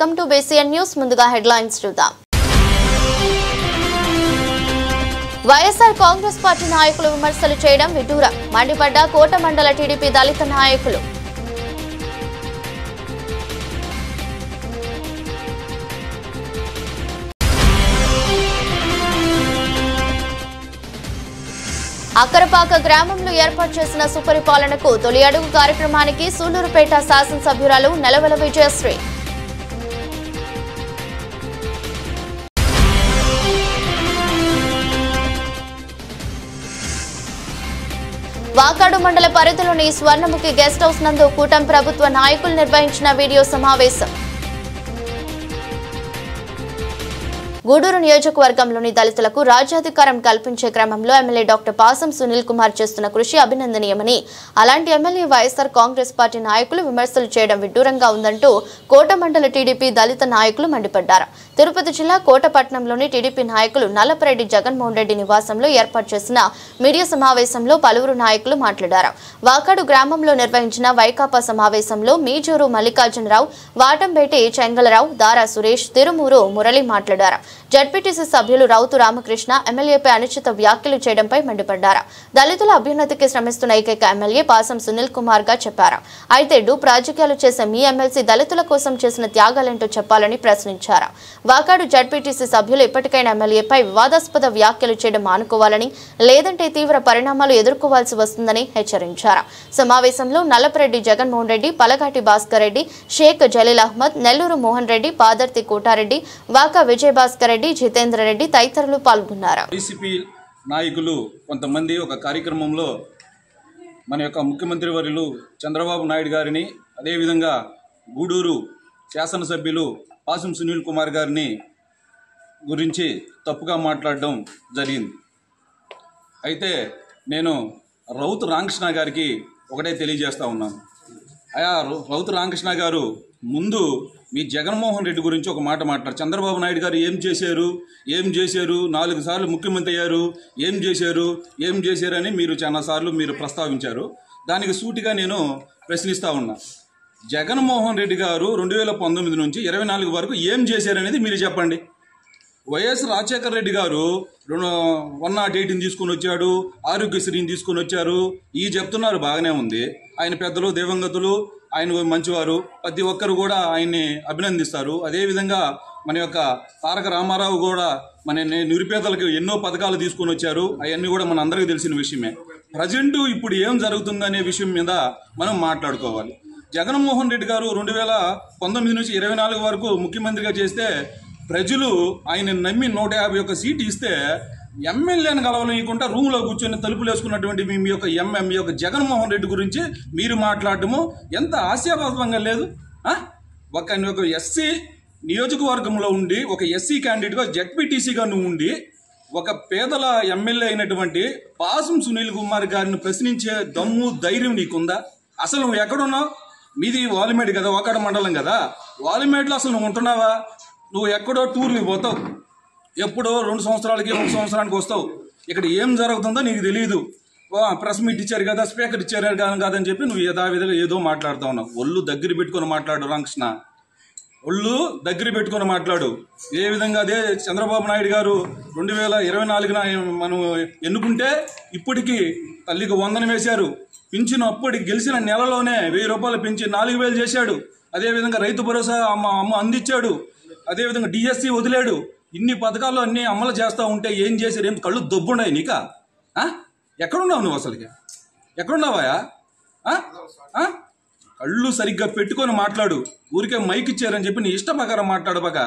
Welcome to BCN news. ముందుగా headlines చూద్దాం. YSR Congress party నాయకులు విమర్శలు చేయడం విడ్డూరం. మండిపడ్డ కోట మండల టీడీపీ దళిత నాయకులు. అక్కరపాక గ్రామంలో ఏర్పాటు చేసిన సుపరిపాలనకు తొలి అడుగు కార్యక్రమానికి సూళ్లూరుపేట శాసనసభ్యురాలు నెలవల విజయశ్రీ. వాకాడు మండల పరిధిలోని స్వర్ణముఖి గెస్ట్ హౌస్ నందు కూటమి ప్రభుత్వ నాయకులు నిర్వహించిన వీడియో సమావేశం. గూడూరు నియోజకవర్గంలోని దళితులకు రాజ్యాధికారం కల్పించే క్రమంలో ఎమ్మెల్యే డాక్టర్ పాసం సునీల్ కుమార్ చేస్తున్న కృషి అభినందనీయమని, అలాంటి ఎమ్మెల్యే వైఎస్ఆర్ కాంగ్రెస్ పార్టీ నాయకులు విమర్శలు చేయడం విడ్డూరంగా ఉందంటూ కోట మండల టీడీపీ దళిత నాయకులు మండిపడ్డారు. తిరుపతి జిల్లా కోటపట్నంలోని టీడీపీ నాయకులు నల్లపరెడ్డి జగన్మోహన్ రెడ్డి నివాసంలో ఏర్పాటు చేసిన మీడియా సమావేశంలో పలువురు నాయకులు మాట్లాడారు. వాకాడు గ్రామంలో నిర్వహించిన వైకాపా సమావేశంలో మీజూరు మల్లికార్జునరావు, వాటంబేటి చెంగలరావు, దారా సురేష్, తిరుమూరు మురళి మాట్లాడారు. జడ్పీటీసీ సభ్యులు రౌతు రామకృష్ణ ఎమ్మెల్యేపై అనుచిత వ్యాఖ్యలు చేయడంపై మండిపడ్డారు. దళితుల అభ్యున్నతికి శ్రమిస్తున్న ఏకైక ఎమ్మెల్యే పాసం సునీల్ కుమార్ గా చెప్పారు. అయితే డూప్ రాజకీయాలు చేసే మీ ఎమ్మెల్సీ దళితుల కోసం చేసిన త్యాగాలేంటో చెప్పాలని ప్రశ్నించారు. వాకాడు జడ్పీటీసీ సభ్యులు ఇప్పటికైనా ఎమ్మెల్యేపై వివాదాస్పద వ్యాఖ్యలు చేయడం మానుకోవాలని, లేదంటే తీవ్ర పరిణామాలు ఎదుర్కోవాల్సి వస్తుందని హెచ్చరించారు. సమావేశంలో నల్లపరెడ్డి జగన్మోహన్ రెడ్డి, పలగాటి భాస్కర్ రెడ్డి, షేక్ జలీల్ అహ్మద్, నెల్లూరు మోహన్ రెడ్డి, పాదర్తి కోటారెడ్డి, వాకా విజయభాస్కర్ రెడ్డి, జితేంద్ర రెడ్డి తదితరులు పాల్గొన్నారు. వైసీపీ నాయకులు కొంతమంది ఒక కార్యక్రమంలో మన యొక్క ముఖ్యమంత్రి వర్యులు చంద్రబాబు నాయుడు గారిని, అదేవిధంగా గూడూరు శాసనసభ్యులు పాసం సునీల్ కుమార్ గారిని గురించి తప్పుగా మాట్లాడడం జరిగింది. అయితే నేను రౌతు రామకృష్ణ గారికి ఒకటే తెలియజేస్తా ఉన్నాను. అయా రౌతు రామకృష్ణ గారు, ముందు మీ జగన్మోహన్ రెడ్డి గురించి ఒక మాట మాట్లాడు. చంద్రబాబు నాయుడు గారు ఏం చేశారు 4 సార్లు ముఖ్యమంత్రి అయ్యారు, ఏం చేశారు అని మీరు చాలా సార్లు మీరు ప్రస్తావించారు. దానికి సూటిగా నేను ప్రశ్నిస్తూ ఉన్నా. జగన్మోహన్ రెడ్డి గారు 2019 నుంచి 24 వరకు ఏం చేశారనేది మీరు చెప్పండి. వైఎస్ రాజశేఖర రెడ్డి గారు 108ని తీసుకొని వచ్చాడు, ఆరోగ్యశ్రీని తీసుకొని వచ్చారు. ఈ చెప్తున్నారు, బాగానే ఉంది. ఆయన పెద్దలు, దివంగతులు, ఆయన మంచివారు, ప్రతి ఒక్కరు కూడా ఆయన్ని అభినందిస్తారు. అదేవిధంగా మన యొక్క తారక రామారావు కూడా మన నిరుపేదలకు ఎన్నో పథకాలు తీసుకొని వచ్చారు. అవన్నీ కూడా మన అందరికీ తెలిసిన విషయమే. ప్రజెంట్ ఇప్పుడు ఏం జరుగుతుందనే విషయం మీద మనం మాట్లాడుకోవాలి. జగన్మోహన్ రెడ్డి గారు 2019 నుంచి 24 వరకు ముఖ్యమంత్రిగా చేస్తే ప్రజలు ఆయన నమ్మి 151 సీటు ఇస్తే ఎమ్మెల్యేని కలవలేకుండా రూమ్లో కూర్చొని తలుపులు వేసుకున్నటువంటి మీ యొక్క జగన్మోహన్ రెడ్డి గురించి మీరు మాట్లాడటము ఎంత హాస్యాస్పదంగా లేదు? ఒక ఎస్సీ నియోజకవర్గంలో ఉండి, ఒక ఎస్సీ క్యాండిడేట్గా జడ్పీటీసీగా నువ్వు ఉండి, ఒక పేదల ఎమ్మెల్యే అయినటువంటి పాసం సునీల్ కుమార్ గారిని ప్రశ్నించే దమ్ము, ధైర్యం నీకుందా? అసలు నువ్వు ఎక్కడున్నావు? మీది వాలిమేడు కదా, వాకాడు మండలం కదా. వాలిమేడులో అసలు నువ్వు ఉంటున్నావా? నువ్వు ఎక్కడో టూర్కి పోతావు, ఎప్పుడో 2 సంవత్సరాలకి 1 సంవత్సరానికి వస్తావు. ఇక్కడ ఏం జరుగుతుందో నీకు తెలియదు. ప్రెస్ మీట్ ఇచ్చారు కదా, స్పీకర్ ఇచ్చారు కాదని చెప్పి నువ్వు యథావిధిగా ఏదో మాట్లాడుతూ ఉన్నావు. ఒళ్ళు దగ్గర పెట్టుకొని మాట్లాడు రామకృష్ణ, ఒళ్ళు దగ్గర పెట్టుకొని మాట్లాడు. ఏ విధంగా అదే చంద్రబాబు నాయుడు గారు 2024 మనం ఎన్నుకుంటే ఇప్పటికీ తల్లికి వందనం వేశారు. పింఛను అప్పటికి గెలిచిన నెలలోనే 1000 రూపాయలు పెంచి 4000 చేశాడు. అదేవిధంగా రైతు భరోసా అమ్మ అందించాడు. అదేవిధంగా డిఎస్సి వదిలాడు. ఇన్ని పథకాలు అన్నీ అమలు చేస్తూ ఉంటే ఏం చేశారు? ఏం కళ్ళు దొబ్బున్నాయి నీకా? ఎక్కడున్నావు నువ్వు? అసలుకి ఎక్కడున్నావా? కళ్ళు సరిగ్గా పెట్టుకొని మాట్లాడు. ఊరికే మైక్ ఇచ్చారని చెప్పి నీ ఇష్ట ప్రకారం మాట్లాడబాక.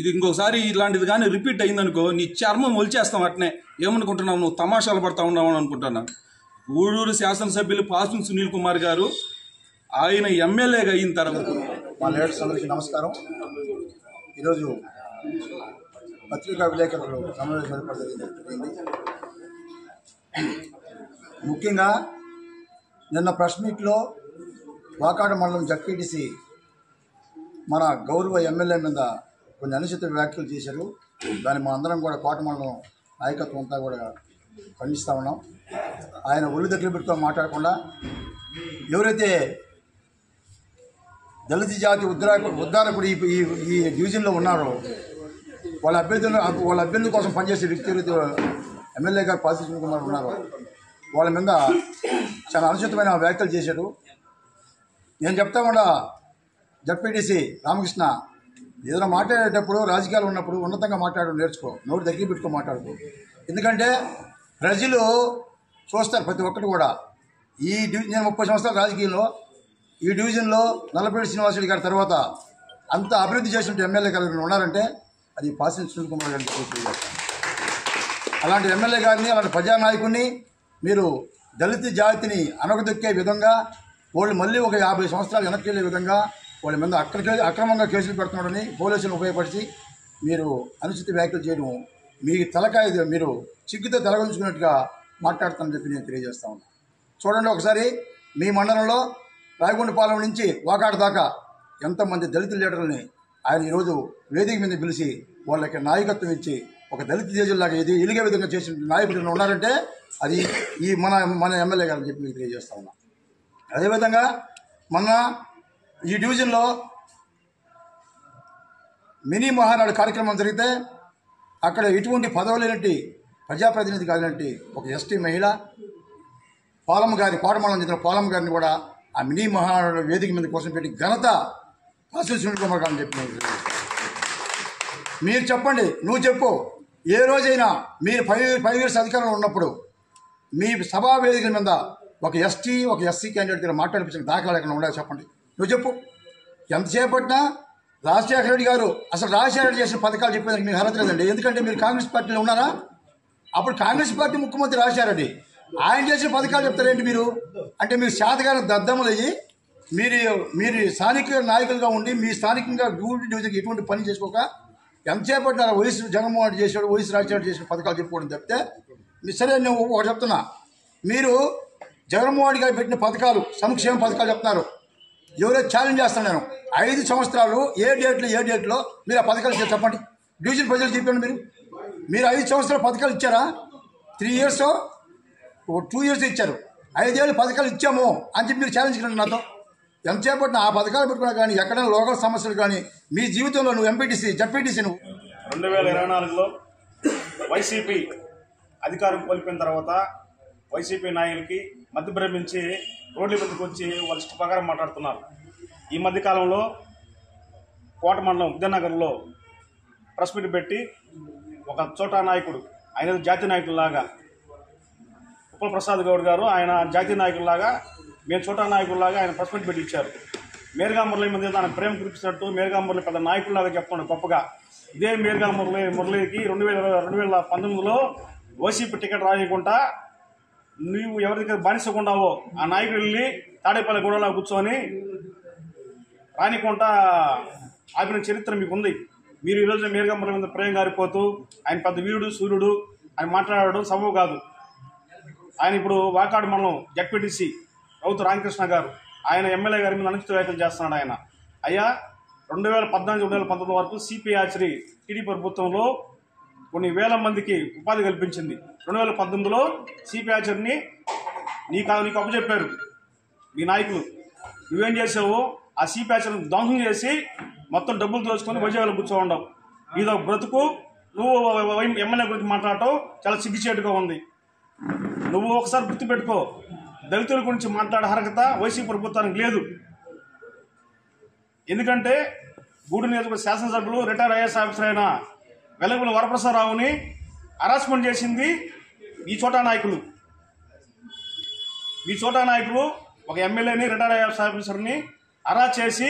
ఇది ఇంకోసారి ఇలాంటిది కానీ రిపీట్ అయిందనుకో, నీ చర్మం ఒలిచేస్తాం. అట్నే ఏమనుకుంటున్నావు? నువ్వు తమాషాలు పడతా ఉన్నావు అని అనుకుంటున్నాను. గూడూరు శాసనసభ్యులు పాసం సునీల్ కుమార్ గారు ఆయన ఎమ్మెల్యేగా అయిన తర్వాత మా లీడర్స్ అందరికీ నమస్కారం. ఈరోజు పత్రికా విలేకరులు సమావేశం ఏర్పాటు జరిగింది. ముఖ్యంగా నిన్న ప్రెస్ మీట్లో వాకాడు మండలం జడ్పీటీసీ మన గౌరవ ఎమ్మెల్యే మీద కొన్ని అనుచిత వ్యాఖ్యలు చేశారు. దాన్ని మా అందరం కూడా కోట మండలం నాయకత్వం అంతా కూడా ఖండిస్తూ ఉన్నాం. ఆయన ఒళ్ళు దగ్గర పెట్టుకొని మాట్లాడకుండా ఎవరైతే దళిత జాతి ఉద్ధారకుడు ఈ డివిజన్లో ఉన్నారో వాళ్ళ అభ్యర్థుల కోసం పనిచేసే వ్యక్తి ఎమ్మెల్యే గారు పాసి సునీల్ కుమార్ ఉన్నారు. వాళ్ళ మీద చాలా అనుచితమైన వ్యాఖ్యలు చేశారు. నేను చెప్తా ఉన్నా జడ్పీటీసీ రామకృష్ణ, ఏదైనా మాట్లాడేటప్పుడు రాజకీయాలు ఉన్నప్పుడు ఉన్నతంగా మాట్లాడడం నేర్చుకో, నోరు దగ్గర పెట్టుకో మాట్లాడుకో. ఎందుకంటే ప్రజలు చూస్తారు ప్రతి ఒక్కటి కూడా. నేను 30 సంవత్సరాల రాజకీయంలో ఈ డివిజన్లో నల్లపరెడ్డి శ్రీనివాసరెడ్డి గారి తర్వాత అంత అభివృద్ధి చేసినట్టు ఎమ్మెల్యే గారు ఉన్నారంటే అది పాసి సునీల్ కుమార్ గారిని తెలియజేస్తాను. అలాంటి ఎమ్మెల్యే గారిని, అలాంటి ప్రజానాయకుడిని మీరు దళిత జాతిని అనగదొక్కే విధంగా, వాళ్ళు మళ్ళీ ఒక 50 సంవత్సరాలు వెనక్కి వెళ్ళే విధంగా వాళ్ళ మీద అక్రమంగా కేసులు పెడుతున్నాడని పోలీసులను ఉపయోగపరిచి మీరు అనుచిత వ్యాఖ్యలు చేయడం మీ తలకాయ మీరు చిగ్గుతో తలగొంచుకున్నట్టుగా మాట్లాడుతానని చెప్పి నేను తెలియజేస్తా ఉన్నాను. చూడండి ఒకసారి మీ మండలంలో రాయగొండపాలెం నుంచి వాకాడు దాకా ఎంతమంది దళిత లీడర్లని ఆయన ఈరోజు వేదిక మీద పిలిచి వాళ్ళకి నాయకత్వం ఇచ్చి ఒక దళిత దేశంలాగా ఇది ఎలిగే విధంగా చేసిన నాయకులు ఉన్నారంటే అది ఈ మన ఎమ్మెల్యే గారని చెప్పి మీకు తెలియజేస్తా ఉన్నా. అదేవిధంగా మొన్న ఈ డివిజన్లో మినీ మహానాడు కార్యక్రమం జరిగితే అక్కడ ఎటువంటి పదవి లేనట్టు ప్రజాప్రతినిధి కాదనట్టు ఒక ఎస్టీ మహిళ పాలమ్మ గారి కోటమండలం చెందిన పాలమ్మ గారిని కూడా ఆ మినీ మహానాడు వేదిక మీద కోసం పెట్టి ఘనత పాసి సునీల్ కుమార్ గారిని చెప్పి మీరు చెప్పండి, నువ్వు చెప్పు. ఏ రోజైనా మీరు 5 ఇయర్స్ అధికారంలో ఉన్నప్పుడు మీ సభా వేదికల మీద ఒక ఎస్టీ ఒక ఎస్సీ క్యాండిడేట్ దగ్గర మాట్లాడిపించిన దాఖలాలు ఎక్కడ ఉండవు చెప్పండి, నువ్వు చెప్పు. ఎంతసేపట్నా రాజశేఖర రెడ్డి గారు అసలు రాజశేఖర రెడ్డి చేసిన పథకాలు చెప్పేదానికి మీకు అర్హత లేదండి. ఎందుకంటే మీరు కాంగ్రెస్ పార్టీలో ఉన్నారా? అప్పుడు కాంగ్రెస్ పార్టీ ముఖ్యమంత్రి రాజశేఖర రెడ్డి, ఆయన చేసిన పథకాలు చెప్తారేంటి మీరు? అంటే మీరు శాతగాన దద్దములయ్యి మీరు స్థానిక నాయకులుగా ఉండి మీ స్థానికంగా గూడూరు డివిజన్కి ఎటువంటి పని చేసుకోక ఎంతసేపటి వయసు జగన్మోహన్ రెడ్డి చేశాడు, వయసు రాజశేఖర చేసిన పథకాలు చెప్పుకోవడం తప్పితే సరే. నేను ఒకటి చెప్తున్నా, మీరు జగన్మోహన్ రెడ్డి గారు పెట్టిన పథకాలు సంక్షేమ పథకాలు చెప్తున్నారు. ఎవరో ఛాలెంజ్ చేస్తాను నేను, 5 సంవత్సరాలు ఏ డేట్లో మీరు ఆ పథకాలు ఇచ్చారు చెప్పండి. డివిజన్ ప్రజలు చెప్పండి, మీరు 5 సంవత్సరాల పథకాలు ఇచ్చారా? 3 ఇయర్స్ 2 ఇయర్స్ ఇచ్చారు, 5 ఏళ్ళు పథకాలు ఇచ్చాము అని చెప్పి మీరు ఛాలెంజ్ చేయండి నాతో. ఎంతసేపట్టిన ఆ పథకాలు పెట్టుకున్నా కానీ ఎక్కడైనా లోకల్ సమస్యలు కానీ మీ జీవితంలో నువ్వు ఎంపీటీసీ జడ్పీటీసీ నువ్వు 2024లో వైసీపీ అధికారం కోల్పోయిన తర్వాత వైసీపీ నాయకులకి మధ్య భ్రమించి రోడ్ల మీదకి వచ్చి వాళ్ళ ఇష్ట ప్రకారం మాట్లాడుతున్నారు. ఈ మధ్యకాలంలో కోట మండలం విద్యానగర్లో ప్రెస్ మీట్ పెట్టి ఒక చోటా నాయకుడు, ఆయన జాతీయ నాయకుల్లాగా ఉప్పల ప్రసాద్ గౌడ్ గారు, ఆయన జాతీయ నాయకుల్లాగా మేము చోటా నాయకుల్లాగా ఆయన ప్రెస్ మీట్ పెట్టి ఇచ్చారు. మేరుగా మురళి మీద తన ప్రేమ కురిపిస్తున్నట్టు మేరుగా మురళి పెద్ద నాయకుల్లాగా చెప్తున్నాడు గొప్పగా. ఇదే మేరుగా మురళికి 2019లో వైసీపీ టికెట్ రాయకుండా నువ్వు ఎవరి దగ్గర బానిసకుండావో ఆ నాయకుడు వెళ్ళి తాడేపల్లి గూడలో కూర్చొని రానికుండా ఆపిన చరిత్ర మీకు ఉంది. మీరు ఈరోజు మేరుగా మురళి మీద ప్రేమ గారిపోతూ ఆయన పెద్ద వీరుడు సూర్యుడు ఆయన మాట్లాడడం సబబు కాదు. ఆయన ఇప్పుడు వాకాడు మండలం జడ్పీటీసీ రౌతు రామకృష్ణ గారు ఆయన ఎమ్మెల్యే గారి మీద అనుచిత వ్యాఖ్యలు చేస్తున్నాడు. ఆయన అయ్యా 2014-2019 వరకు సిపి ఆచరి టీడీపీ ప్రభుత్వంలో కొన్ని వేల మందికి ఉపాధి కల్పించింది. 2018లో సిపి ఆచరిని నీకు అప్పచెప్పారు మీ నాయకులు. నువ్వేం చేసావు? ఆ సిపి ఆచరిని ధ్వంసం చేసి మొత్తం డబ్బులు దోచుకొని విజయవాడలో కూర్చో ఉండవు. ఇదో బ్రతుకు. నువ్వు ఎమ్మెల్యే గురించి మాట్లాడటం చాలా సిగ్గుచేటుగా ఉంది. నువ్వు ఒకసారి గుర్తుపెట్టుకో, దళితుల గురించి మాట్లాడే అర్హత వైసీపీ ప్రభుత్వానికి లేదు. ఎందుకంటే గూడూరు నియోజకవర్గ శాసనసభ్యులు రిటైర్ ఐఏఎస్ ఆఫీసర్ అయిన వెలగపల్లి వరప్రసాదరావుని హరాస్మెంట్ చేసింది ఈ చోటా నాయకులు. ఈ చోటా నాయకులు ఒక ఎమ్మెల్యేని రిటైర్ ఐఏఎస్ ఆఫీసర్ని హరాస్ చేసి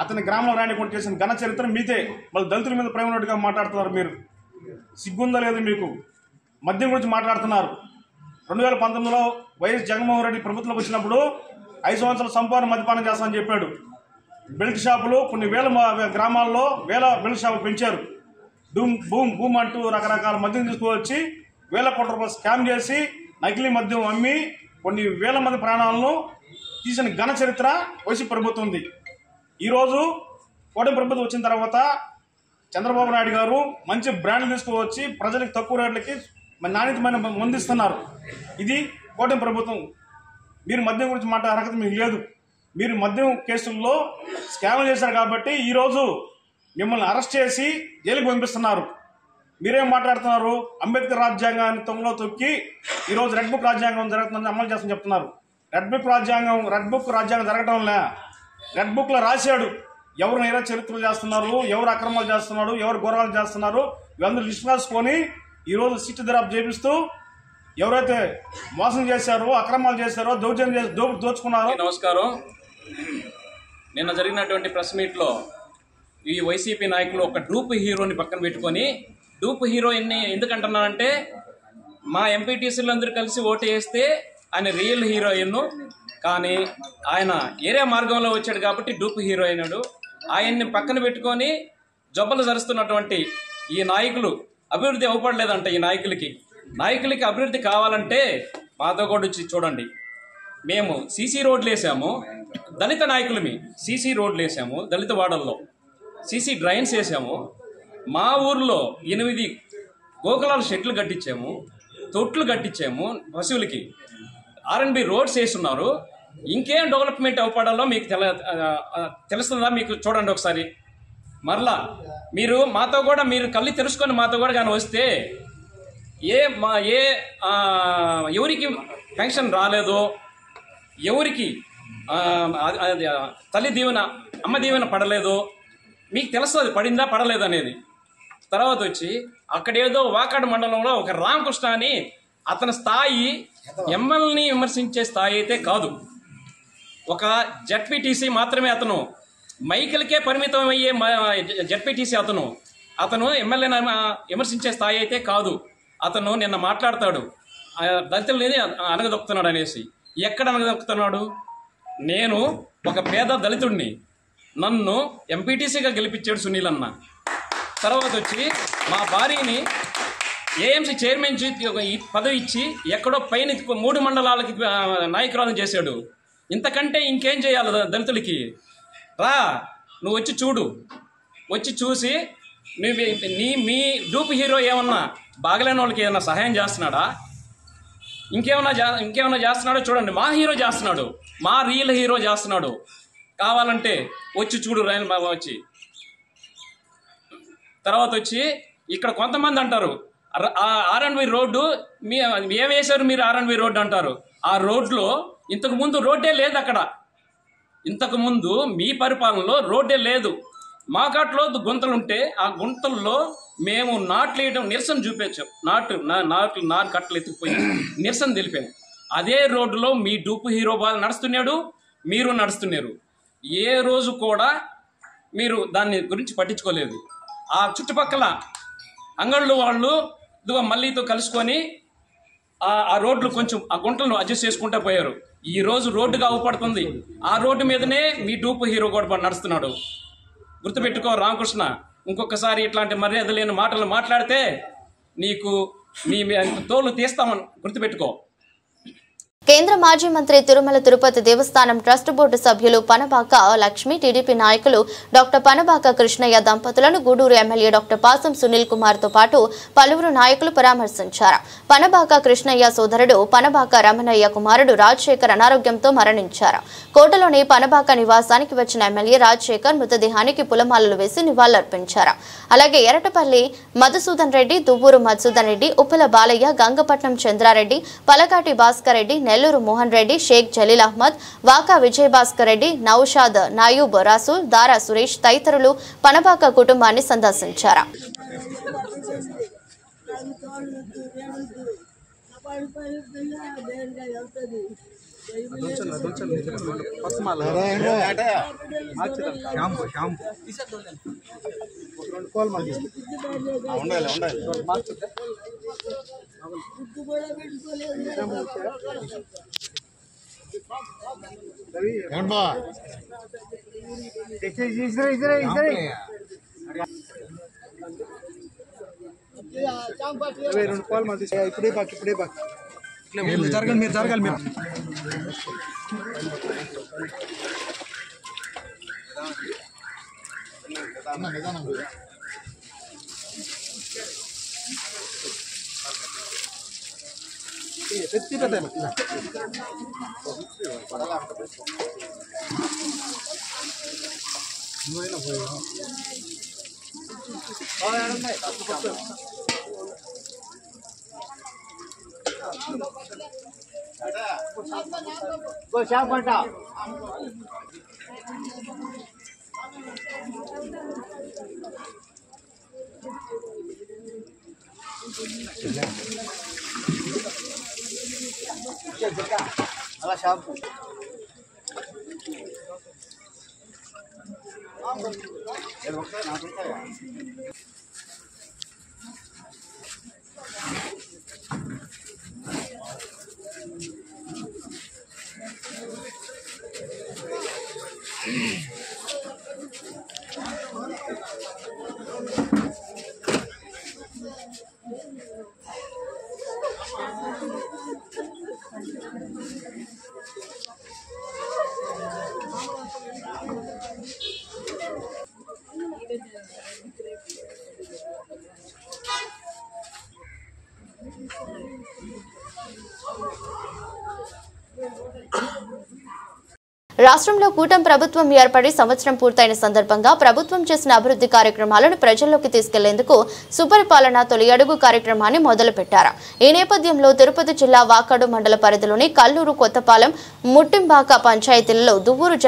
అతని గ్రామంలో రానికుండా చేసిన ఘన చరిత్ర మీదే. మళ్ళీ దళితుల మీద ప్రేమ ఉన్నట్టుగా మాట్లాడుతున్నారు. మీరు సిగ్గుందా లేదు మీకు? మద్యం గురించి మాట్లాడుతున్నారు. 2019లో వైఎస్ జగన్మోహన్ రెడ్డి ప్రభుత్వంలోకి వచ్చినప్పుడు 5 సంవత్సరాలు సంపూర్ణ మద్యపానం చేస్తామని చెప్పాడు. బెల్ట్ షాపులు కొన్ని వేల గ్రామాల్లో వేల బెల్ట్ షాపులు పెంచారు. భూమ్ అంటూ రకరకాల మద్యం తీసుకువచ్చి వేల కోట్ల రూపాయలు స్కామ్ చేసి నకిలీ మద్యం అమ్మి కొన్ని వేల మంది ప్రాణాలను తీసిన ఘన చరిత్ర వైసీపీ ప్రభుత్వం ఉంది. ఈరోజు కూటమి ప్రభుత్వం వచ్చిన తర్వాత చంద్రబాబు నాయుడు గారు మంచి బ్రాండ్లు తీసుకువచ్చి ప్రజలకు తక్కువ రేట్లకి నాణ్యతమైన మందిస్తున్నారు. ఇది కూటమి ప్రభుత్వం. మీరు మద్యం గురించి మాట్లాడే అర్హత మీకు లేదు. మీరు మద్యం కేసుల్లో స్కామ్లు చేశారు కాబట్టి ఈరోజు మిమ్మల్ని అరెస్ట్ చేసి జైలుకి పంపిస్తున్నారు. మీరేం మాట్లాడుతున్నారు? అంబేద్కర్ రాజ్యాంగాన్ని తొంగలో తొక్కి ఈరోజు రెడ్ బుక్ రాజ్యాంగం జరుగుతుందని అమలు చేస్తామని చెప్తున్నారు. రెడ్ బుక్ రాజ్యాంగం జరగడం లే. రెడ్ బుక్లో రాశాడు ఎవరు నేర చరిత్రలు చేస్తున్నారు, ఎవరు అక్రమాలు చేస్తున్నారు, ఎవరు ఘోరాలు చేస్తున్నారు, ఇవన్నీ లిస్ట్ రాసుకొని ఈరోజు సిట్ దరాబ్ చేపిస్తూ ఎవరైతే మోసం చేశారో, అక్రమాలు చేశారో, దౌర్జన్యం దోచుకున్నారో. నమస్కారం. నిన్న జరిగినటువంటి ప్రెస్ మీట్లో ఈ వైసీపీ నాయకులు ఒక డూప్ హీరోని పక్కన పెట్టుకొని, డూప్ హీరోయిన్ని ఎందుకంటున్నారంటే మా ఎంపీటీసీలు అందరూ కలిసి ఓటు వేస్తే ఆయన రియల్ హీరోయిన్, కానీ ఆయన ఏరే మార్గంలో వచ్చాడు కాబట్టి డూప్ హీరో అయినాడు. ఆయన్ని పక్కన పెట్టుకొని జబ్బలు జరుస్తున్నటువంటి ఈ నాయకులు అభివృద్ధి అవ్వపడలేదంట. ఈ నాయకులకి అభివృద్ధి కావాలంటే మాతో కూడా వచ్చి చూడండి. మేము సీసీ రోడ్లు వేసాము, దళిత నాయకులమి సీసీ రోడ్లు వేసాము, దళిత వాడల్లో సీసీ డ్రైన్స్ వేసాము, మా ఊర్లో 8 గోకులాల షెడ్లు కట్టించాము, తొట్లు కట్టించాము, పశువులకి R&B రోడ్స్ వేస్తున్నారు. ఇంకేం డెవలప్మెంట్ అవ్వపడాలో మీకు తెలుస్తుందా? మీకు చూడండి ఒకసారి. మరలా మీరు మాతో కూడా మీరు కళ్ళు తెలుసుకొని మాతో కూడా కానీ వస్తే ఎవరికి పెన్షన్ రాలేదో, ఎవరికి తల్లి దీవెన అమ్మ దీవెన పడలేదో మీకు తెలుస్తుంది, పడిందా పడలేదు అనేది. తర్వాత వచ్చి అక్కడేదో వాకాడు మండలంలో ఒక రామకృష్ణ అని అతని స్థాయి ఎమ్మెల్యేని విమర్శించే స్థాయి అయితే కాదు. ఒక జడ్పీటీసీ మాత్రమే అతను, మైకిల్కే పరిమితం అయ్యే జడ్పీటీసీ అతను ఎమ్మెల్యేని విమర్శించే స్థాయి అయితే కాదు. అతను నిన్న మాట్లాడతాడు దళితులని అనగదొక్కుతున్నాడు అనేసి. ఎక్కడ అనగదొక్కుతున్నాడు? నేను ఒక పేద దళితుడిని, నన్ను ఎంపీటీసీగా గెలిపించాడు సునీల్ అన్న. తర్వాత వచ్చి మా భార్యని ఏఎంసీ చైర్మన్ ఈ పదవి ఇచ్చి ఎక్కడో పైన 3 మండలాలకి నాయకురాలను చేశాడు. ఇంతకంటే ఇంకేం చేయాలి దళితులకి? రా, నువ్వు వచ్చి చూడు, వచ్చి చూసి మీ డూప్ హీరో ఏమన్నా బాగలేని వాళ్ళకి ఏమన్నా సహాయం చేస్తున్నాడా, ఇంకేమన్నా చేస్తున్నాడో చూడండి. మా హీరో చేస్తున్నాడు, మా రియల్ హీరో చేస్తున్నాడు. కావాలంటే వచ్చి చూడు రైలు బాబా వచ్చి. తర్వాత వచ్చి ఇక్కడ కొంతమంది అంటారు R&B రోడ్డు ఏం వేశారు మీరు? R&B రోడ్డు అంటారు. ఆ రోడ్లో ఇంతకుముందు రోడ్డే లేదు. అక్కడ ఇంతకుముందు మీ పరిపాలనలో రోడ్డే లేదు. మాకాట్లో గుంతలుంటే ఆ గుంతల్లో మేము నాట్లు వేయడం నిరసన చూపించాం. నాటు కట్టలు ఎత్తుకుపోయి నిరసన తెలిపాము. అదే రోడ్డులో మీ డూపు హీరో నడుస్తున్నాడు, మీరు నడుస్తున్నారు. ఏ రోజు కూడా మీరు దాన్ని గురించి పట్టించుకోలేదు. ఆ చుట్టుపక్కల అంగళ్ళు వాళ్ళు మళ్ళీతో కలుసుకొని ఆ రోడ్లు కొంచెం ఆ గుంటలను అడ్జస్ట్ చేసుకుంటూ పోయారు. ఈ రోజు రోడ్డుగా అవపడుతుంది. ఆ రోడ్డు మీదనే మీ డూపు హీరో కూడా నడుస్తున్నాడు. గుర్తుపెట్టుకో రామకృష్ణ, ఇంకొకసారి ఇట్లాంటి మర్యాద లేని మాటలు మాట్లాడితే నీకు నీ తోలు తీస్తామని గుర్తుపెట్టుకో. కేంద్ర మాజీ మంత్రి తిరుమల తిరుపతి దేవస్థానం ట్రస్ట్ బోర్డు సభ్యులు పనబాక లక్ష్మి, టీడీపీ నాయకులు డాక్టర్ పనబాక కృష్ణయ్య దంపతులను గూడూరు ఎమ్మెల్యే డాక్టర్ పాసం సునీల్ కుమార్ తో పాటు పలువురు నాయకులు పరామర్శించారు. పనబాక కృష్ణయ్య సోదరుడు పనబాక రమణయ్య కుమారుడు రాజశేఖర్ అనారోగ్యంతో మరణించారు. కోటలోని పనబాక నివాసానికి వచ్చిన ఎమ్మెల్యే రాజశేఖర్ మృతదేహానికి పులమాలలు వేసి నివాళులర్పించారు. అలాగే ఎరటపల్లి మధుసూదన్ రెడ్డి, దువ్వూరు మధుసూదన్ రెడ్డి, ఉప్పల బాలయ్య, గంగపట్నం చంద్రారెడ్డి, పలకాటి భాస్కర్ రెడ్డి, నెల్లూరు మోహన్ రెడ్డి, షేక్ జలీల్ అహ్మద్, వాకా విజయ్ భాస్కర్ రెడ్డి, నౌషాద్, నాయూబ్ రాసూల్, దారా సురేష్ తదితరులు పనబాక కుటుంబాన్ని సందర్శించారు. ఇప్పుడే మీరు జరగాలి మీరు రాష్ట్రంలో కూటమి ప్రభుత్వం ఏర్పడి సంవత్సరం పూర్తయిన సందర్భంగా ప్రభుత్వం చేసిన అభివృద్ధి కార్యక్రమాలను ప్రజల్లోకి తీసుకెళ్లేందుకు సుపరిపాలన తొలి అడుగు కార్యక్రమాన్ని మొదలుపెట్టారు. ఈ నేపథ్యంలో తిరుపతి జిల్లా వాకాడు మండల పరిధిలోని కల్లూరు, కొత్తపాలెం, ముట్టింబాక పంచాయతీలలో దువ్వూరు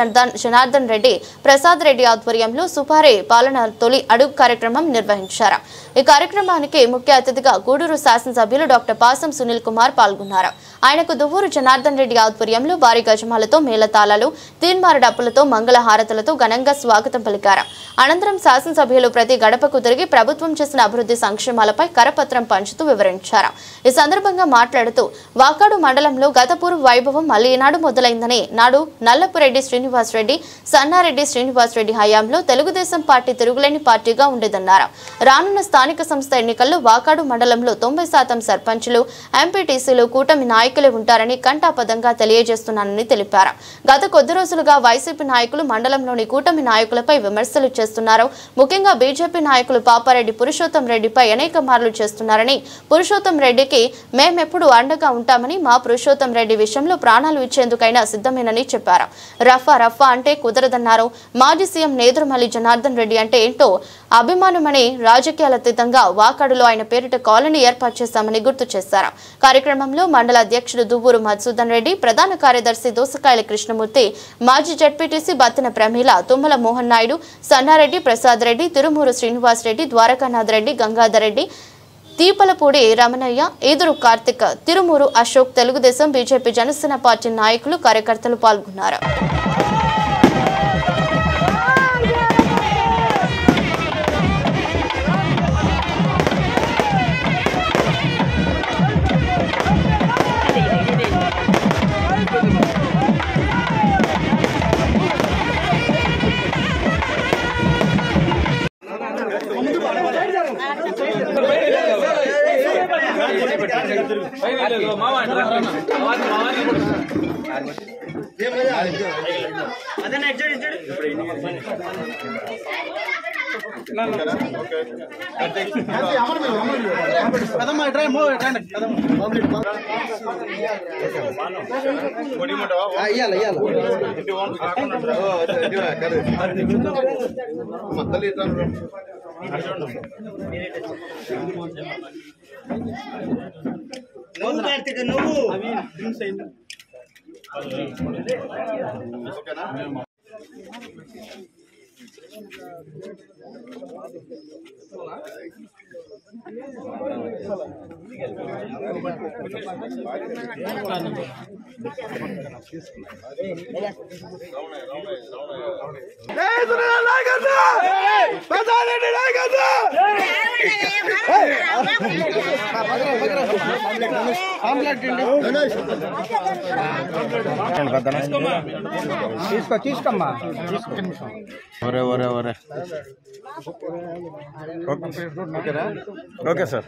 జనార్దన్ రెడ్డి, ప్రసాద్ రెడ్డి ఆధ్వర్యంలో సుపారీ పాలన తొలి అడుగు కార్యక్రమం నిర్వహించారు. ఈ కార్యక్రమానికి ముఖ్య అతిథిగా గూడూరు శాసనసభ్యులు డాక్టర్ పాసం సునీల్ కుమార్ పాల్గొన్నారు. ఆయనకు దువ్వూరు జనార్దన్ రెడ్డి ఆధ్వర్యంలో భారీ గజమాలతో, మేళతాళాలు, తీన్మార డప్పులతో, మంగళ హారతులతో ఘనంగా స్వాగతం పలికారు. అనంతరం శాసనసభ్యులు ప్రతి గడపకు తిరిగి ప్రభుత్వం చేసిన అభివృద్ధి సంక్షేమాలపై కరపత్రం పంచుతూ వివరించారు. ఈ సందర్భంగా మాట్లాడుతూ వాకాడు మండలంలో గతపూర్వ వైభవం మళ్లీ ఈనాడు మొదలైందని, నాడు నల్లపురెడ్డి శ్రీనివాసరెడ్డి, సన్నారెడ్డి శ్రీనివాసరెడ్డి హయాంలో తెలుగుదేశం పార్టీ తిరుగులేని పార్టీగా ఉండేదన్నారు. రానున్న స్థానిక సంస్థ ఎన్నికల్లో వాకాడు మండలంలో 90% సర్పంచులు, ఎంపీటీసీలు కూటమి నాయకులే ఉంటారని కంటాపదంగా తెలియజేస్తున్నానని తెలిపారు. గత కొద్ది రోజులుగా వైసీపీ నాయకులు మండలంలోని కూటమి నాయకులపై విమర్శలు చేస్తున్నారు. ముఖ్యంగా బీజేపీ నాయకులు పాపారెడ్డి పురుషోత్తం రెడ్డిపై అనేక మార్లు చేస్తున్నారని, పురుషోత్తం రెడ్డికి మేమెప్పుడు అండగా ఉంటామని, మా పురుషోత్తం రెడ్డి విషయంలో ప్రాణాలు ఇచ్చేందుకైనా సిద్ధమేనని చెప్పారు. రఫా అంటే కుదరదన్నారు. మాజీ సీఎం నేదురుమల్లి జనార్దన్ రెడ్డి అంటే ఏంటో అభిమానమని, రాజకీయాల అతీతంగా వాకాడులో ఆయన పేరిట కాలనీ ఏర్పాటు చేశామని గుర్తు చేశారు. కార్యక్రమంలో మండల అధ్యక్షుడు దువ్వూరు మధుసూదన్ రెడ్డి, ప్రధాన కార్యదర్శి దోసకాయల కృష్ణమూర్తి, మాజీ ZPTC Battina Pramila, Tummala Mohan Naidu, Sanna Reddy, Prasad Reddy, Tirumuru Srinivas Reddy, Dwarakanath Reddy, Gangadhar Reddy, Theepalapudi Ramanaiah, Eeduru Karthik, Tirumuru Ashok, Telugu Desam, BJP, Jana Sena party నాయకులు, కార్యకర్తలు పాల్గొన్నారు. నువ్వు కార్తీక నువ్వు తీసుకోమ్మా. Okay sir.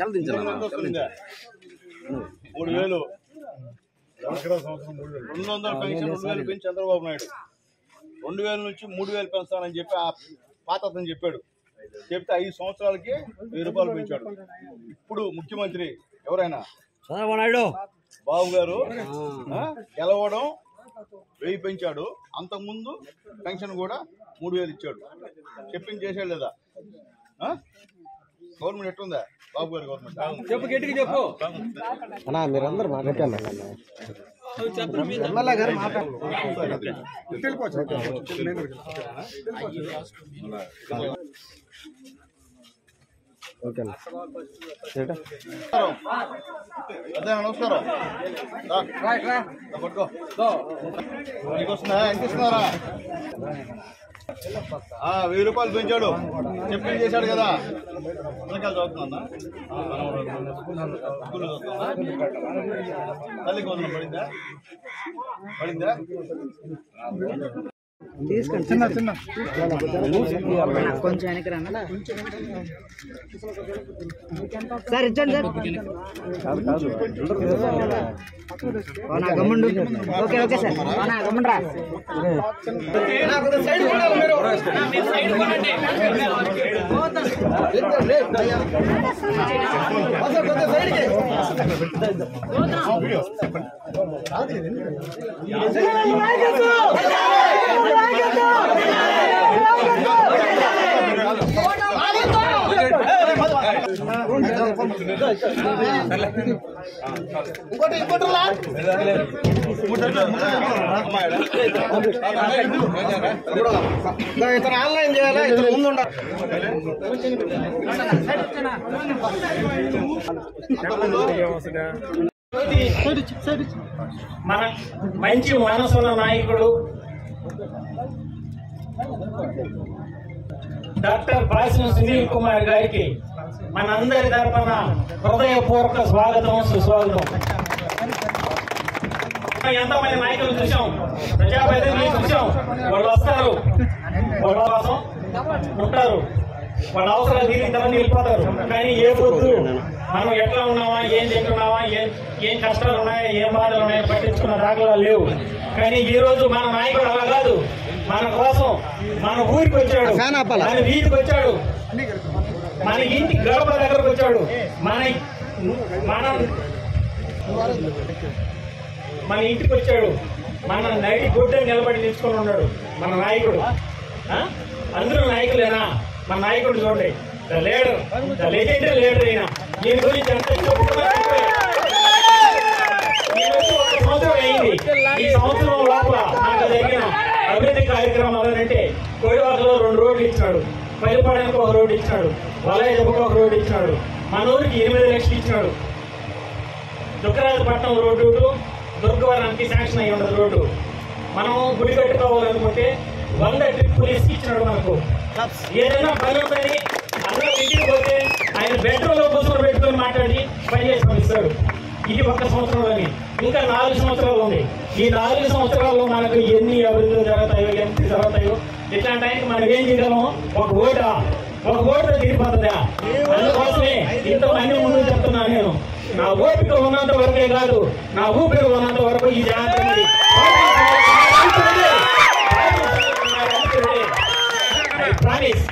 3000 200 పెన్షన్ 2000 పెంచి చంద్రబాబు నాయుడు 2000 నుంచి 3000 పెంచాలని చెప్పి ఆ పాత అతను చెప్పాడు. చెప్తే 5 సంవత్సరాలకి 1000 రూపాయలు పెంచాడు. ఇప్పుడు ముఖ్యమంత్రి ఎవరైనా చంద్రబాబు నాయుడు బాబు గారు గెలవడం 1000 పెంచాడు. అంతకుముందు పెన్షన్ కూడా 3000 ఇచ్చాడు. చెప్పింది చేసాడు లేదా? గవర్నమెంట్ ఎట్లుందా బాబు గారు గవర్నమెంట్? చెప్పు గట్టిగా చెప్పు అన్నా మీరందరూ మాట్లాడారు నమస్కారం. నీకు వస్తుందా? ఎంత ఇస్తున్నారా? 1000 రూపాయలు పెంచాడు. చెప్పింది చేశాడు కదా. పిల్లకాయలు చదువుతున్నా స్కూల్లో చదువుతున్నా. తల్లికి వందనం పడిందా? చిన్న చిన్న కొంచెం వెనక్కి రా సార్. ఇచ్చండి సార్. నా గమ్ముండు. Okay okay sir. నా గమ్ముండ్రా. ఇతను ఆన్లైన్ చేయాలా? ఇతను ముందు ఉండాలి. మన మంచి మనసున్న నాయకుడు డాక్టర్ పాసం సునీల్ కుమార్ గారికి మనందరి తరఫున హృదయపూర్వక స్వాగతం, సుస్వాగతం. ఎంతమంది నాయకులు చూసాం, ప్రజాప్రతినిధులు చూసాం. వాళ్ళు వస్తారు, వాళ్ళ కోసం ఉంటారు, వాళ్ళ అవసరాలు తీరి ఇంతమంది వెళ్ళిపోతారు. కానీ ఏ పొద్దు మనం ఎట్లా ఉన్నామా, ఏం తింటున్నామా, ఏం కష్టాలు ఉన్నాయా, ఏం బాధలు ఉన్నాయో పట్టించుకున్న దాఖలాలు లేవు. కానీ ఈ రోజు మన నాయకుడు అలా కాదు. మన కోసం మన ఊరికి వచ్చాడు, మన వీధికి వచ్చాడు, మన ఇంటి గడప దగ్గరకు వచ్చాడు, మన ఇంటికి వచ్చాడు, మన నైటి గుడ్డని నిలబడి నిలుచుకొని ఉన్నాడు మన నాయకుడు. అందరూ నాయకులేనా? మన నాయకుడు చూడండి, the leader, the legendary leader అయినా. దీని గురించి ఎంత ఒక సంవత్సరం అయింది. ఈ సంవత్సరం లోపల మనకు జరిగిన అభివృద్ధి కార్యక్రమాలు అంటే కోడివాకలో 2 రోడ్లు ఇచ్చాడు, పైలపాడానికి 1 రోడ్డు ఇచ్చాడు, వలయదెబ్బకు 1 రోడ్డు ఇచ్చాడు, మన ఊరికి 8 లక్షలు ఇచ్చాడు. దుగ్గరాజపట్నం రోడ్డు దుర్గవరానికి శాంక్షన్ అయ్యి ఉండదు రోడ్డు. మనం గుడి కట్టుకోవాలనుకుంటే 100 ట్రిప్పులు ఇచ్చినాడు మనకు. ఏదైనా పని ఉందని అందరూ ఇంటికి పోతే ఆయన బెడ్రూమ్ లో కూర్చొని పెట్టుకొని మాట్లాడి పని చేసి పంపిస్తాడు. ఇది 1 సంవత్సరంలోని. ఇంకా 4 సంవత్సరాలు ఉంది. ఈ 4 సంవత్సరాల్లో మనకు ఎన్ని అభివృద్ధులు జరుగుతాయో, ఎంత జరుగుతాయో, ఇట్లాంటి ఆయనకి మనం ఏం చేయగలము? ఒక ఓటుతో తిరిగిపోతుందా? అందుకోసమే ఇంతమంది ముందు చెప్తున్నా నేను. నా ఓపిక ఉన్నంత వరకే కాదు, నా ఊపిరి ఉన్నంత వరకు ఈ జాగ్రత్త ప్రామిస్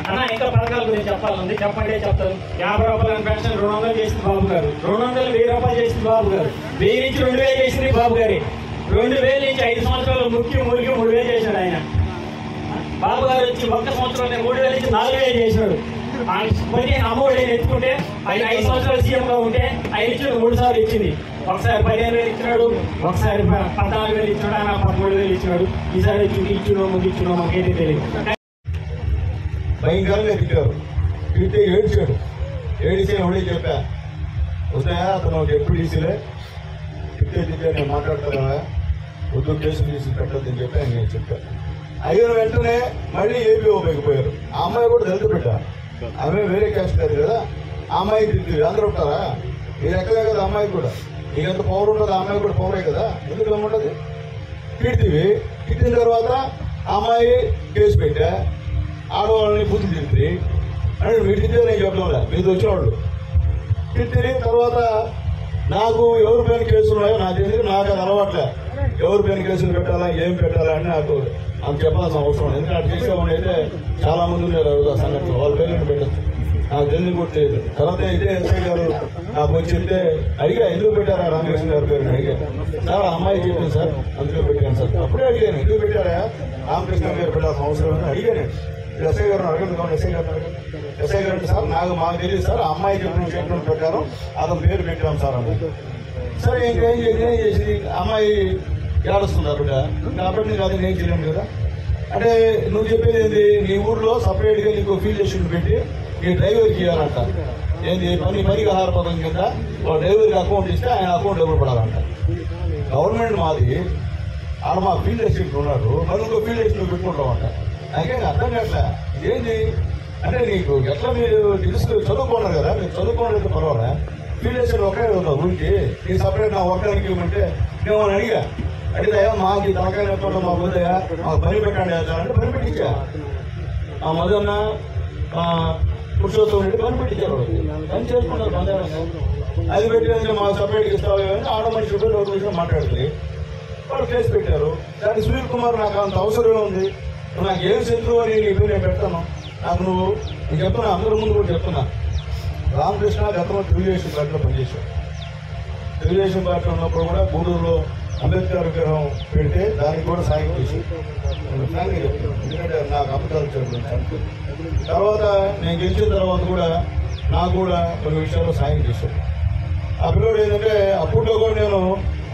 అన్నా. ఇంకా పథకాల గురించి చెప్పాలండి, చెప్పండి చెప్తారు. 50 రూపాయల పెన్షన్ 200 చేసింది బాబు గారు, 200 1000 రూపాయలు చేసింది బాబు గారు, 1000 నుంచి 2000 చేసింది బాబు గారి, 2000 నుంచి 5 సంవత్సరాలు మురికి 3000 చేశాడు ఆయన. బాబు గారు వచ్చి 1 సంవత్సరంలో 3000 నుంచి 4000 చేశాడు. మరి అమ్మఒడి ఎత్తుకుంటే ఆయన 5 సంవత్సరాలు సీఎంగా ఉంటే ఆయన ఇచ్చింది 3 సార్లు ఇచ్చింది. ఒకసారి 15,000 ఇచ్చినాడు, ఒకసారి 14,000 ఇచ్చినాడు, ఆయన 13,000 ఇచ్చినాడు. ఈసారి ఇచ్చినో ముగిచ్చినో మాకైతే తెలియదు. భయంకరంగా తిట్టారు. తిట్టే ఏడ్చాడు. ఏడిసే ఎవడే చెప్పా, వస్తాయా అతను డిప్యూటీసీలే తిట్టే నేను మాట్లాడతానా, వద్దు కేసు తీసి పెట్టద్దని చెప్పి నేను చెప్పాను. అయిన వెంటనే మళ్ళీ ఏపీఓ పోయిపోయారు. ఆ అమ్మాయి కూడా దళిత బిడ్డ, ఆమె వేరే క్యాస్ట్ కాదు కదా. ఆ అమ్మాయి తిట్టింది. అందరూ ఉంటారా? మీరు ఎక్కలే కదా అమ్మాయి కూడా. నీకెంత పవర్ ఉంటుంది, ఆ అమ్మాయి కూడా పవరే కదా. ఎందుకు ఏముంటుంది? తిట్టివి. తిట్టిన తర్వాత ఆ అమ్మాయి కేసు పెట్టా, ఆడవాళ్ళని బూతులు తిరిగి అంటే వీటితో నేను చెప్పడం లేదు. మీది వచ్చినవాళ్ళు తిరిగి తర్వాత నాకు ఎవరి పైన కేసులు ఉన్నాయో నాకు తెలియదు, నాకు అది అలవాట్లే. ఎవరి పైన కేసులు పెట్టాలా, ఏం పెట్టాలా అని నాకు అంత చెప్పాల్సిన అవసరం. ఎందుకంటే అటు చేసేవాళ్ళు అయితే చాలా మంది ఉన్నారు ఆ సంఘటనలు, వాళ్ళ పేర్లను పెట్టచ్చు, నాకు తెలియదు కూడా తెలియదు. తర్వాత ఇదే ఎస్ఐ గారు నాకు వచ్చి చెప్తే అడిగా, ఎందుకు పెట్టారా రామకృష్ణ గారి పేరు అడిగా. సార్ అమ్మాయి చెప్పింది సార్, అందులో పెట్టాను సార్. అప్పుడే అడిగాను, ఎందుకు పెట్టారా రామకృష్ణ గారు పెట్టాల్సిన అవసరం అని అడిగాను. ఎస్ఐ గారు అడగదు కావాలి, ఎస్ఐ గారు అడగదు. ఎస్ఐ గారు అంటే సార్ మాకు తెలియదు సార్, అమ్మాయి చెప్పిన స్టేట్మెంట్ ప్రకారం అతని పేరు పెట్టాం సార్ అని. సరే ఇంకేం చేసి అమ్మాయి ఏడుస్తున్నారు కాబట్టి నీకు అది నేను చేయలేను కదా. అంటే నువ్వు చెప్పేది ఏంటి, నీ ఊర్లో సపరేట్గా నీకు ఫీల్డ్ అసిస్టెంట్ పెట్టి నీ డ్రైవర్కి ఇవ్వాలంట. ఏంది పనికి ఆహార పథకం కింద డ్రైవర్కి అకౌంట్ ఇస్తే ఆయన అకౌంట్ డబ్బులు పడాలంట. గవర్నమెంట్ మాది, ఆడ మా ఫీల్డ్ అసిస్టెంట్ ఉన్నాడు, మరి ఇంకో ఫీల్డ్ అసిస్టెంట్ పెట్టుకుంటామంట. నాకే అర్థం కావట్లే ఏంది అంటే. నీకు ఎట్లా మీరు చదువుకున్నారు కదా, మీరు చదువుకోవడానికి పర్వాలే, ఫీల్డ్ అసిస్టెంట్ ఒకే ఉందా ఊరికి, నీ సపరేట్ నా వర్గానికి ఇవ్వమంటే నేను అడిగా మాకు ఈ తలకాయ చెప్పడం మాకు వద్దయా, మాకు పని పెట్టండి అంటే పని పెట్టించా. ఆ మదన్న పురుషోత్తం రెడ్డి పని పెట్టించారు, పని చేసుకున్నారు బంగారంగా. అది పెట్టేందుకు మాకు సపరేట్గా ఇస్తావు కానీ ఆడ మనిషి పేరు ఒక విషయం మాట్లాడుతుంది, వాళ్ళు కేసు పెట్టారు. దానికి సునీల్ కుమార్ నాకు అంత అవసరమే ఉంది, నాకు ఏం శత్రువు అని నీకు నేను పెడతాను. నాకు నేను చెప్తున్నా, అందరి ముందు కూడా చెప్తున్నా, రామకృష్ణ గతంలో తెలుగుదేశం పార్టీలో పనిచేశాడు. తెలుగుదేశం పార్టీలో ఉన్నప్పుడు కూడా గూడూరులో అంబేద్కర్ విగ్రహం పెడితే దానికి కూడా సాయం చేశాడు. ఎందుకంటే నాకు అబద్ధాలు చెప్పాను. తర్వాత నేను గెలిచిన తర్వాత కూడా నాకు కూడా కొన్ని విషయాల్లో సాయం చేశాడు. ఆ పిల్లడు ఏంటంటే అప్పట్లో కూడా నేను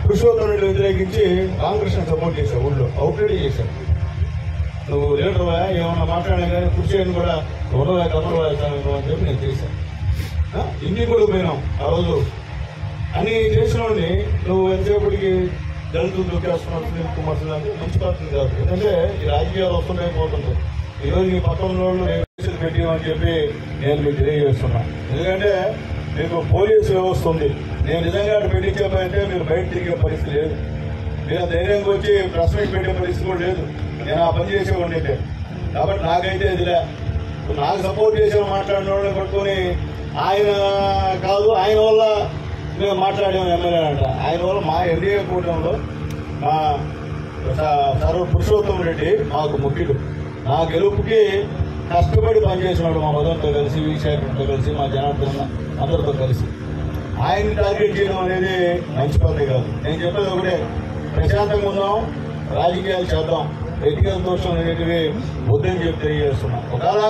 పురుషోత్తముని వ్యతిరేకించి రామకృష్ణ సపోర్ట్ చేశాను, ఊళ్ళో అవుట్లెట్ చేశాను. నువ్వు లీడర్వా ఏమన్నా మాట్లాడినా కానీ కుర్చీని కూడా ఉండవా కమరవా అని చెప్పి నేను చేశాను. ఇన్ని కూడా పోయినాం ఆ రోజు. అన్ని చేసిన వాడిని నువ్వు ఎంతసేపటికి దళితులు దొక్కేస్తున్నావు సునీల్ కుమార్ అంటే మంచి పద్ధతి కాదు. ఎందుకంటే ఈ రాజకీయాలు వస్తున్నాయి పోతుంది. ఈరోజు ఈ పట్టణంలో కేసులు పెట్టామని చెప్పి నేను మీకు తెలియజేస్తున్నాను. ఎందుకంటే మీకు పోలీసు వ్యవస్థ ఉంది. నేను నిజంగా అటు పెట్టించేపోయింటే మీరు బయట తిరిగే పరిస్థితి లేదు. మీరు ధైర్యంగా వచ్చి ప్రెస్ మీట్ పెట్టే పరిస్థితి కూడా లేదు. నేను ఆ పని చేసేవాడిని అయితే. కాబట్టి నాకైతే ఇదిలే, నాకు సపోర్ట్ చేసే మాట్లాడిన వాళ్ళని పట్టుకొని ఆయన కాదు, ఆయన వల్ల మేము మాట్లాడాము ఎమ్మెల్యే అంట. ఆయన వల్ల మా ఎన్డీఏ కూటమిలో మా పురుషోత్తం రెడ్డి మాకు ముఖ్యుడు. నా గెలుపుకి కష్టపడి పనిచేసినాడు మా మదన్తో కలిసి, విశాఖతో కలిసి, మా జనార్దన్ అందరితో కలిసి. ఆయన్ని టార్గెట్ చేయడం అనేది మంచి పద్ధతి కాదు. నేను చెప్పేది ఒకటే, ప్రశాంతంగా ఉందాం, రాజకీయాలు చేద్దాం, వ్యక్తిగత దోషం అనేటివి వద్దని చెప్పి తెలియజేస్తున్నాం. ఒకవేళ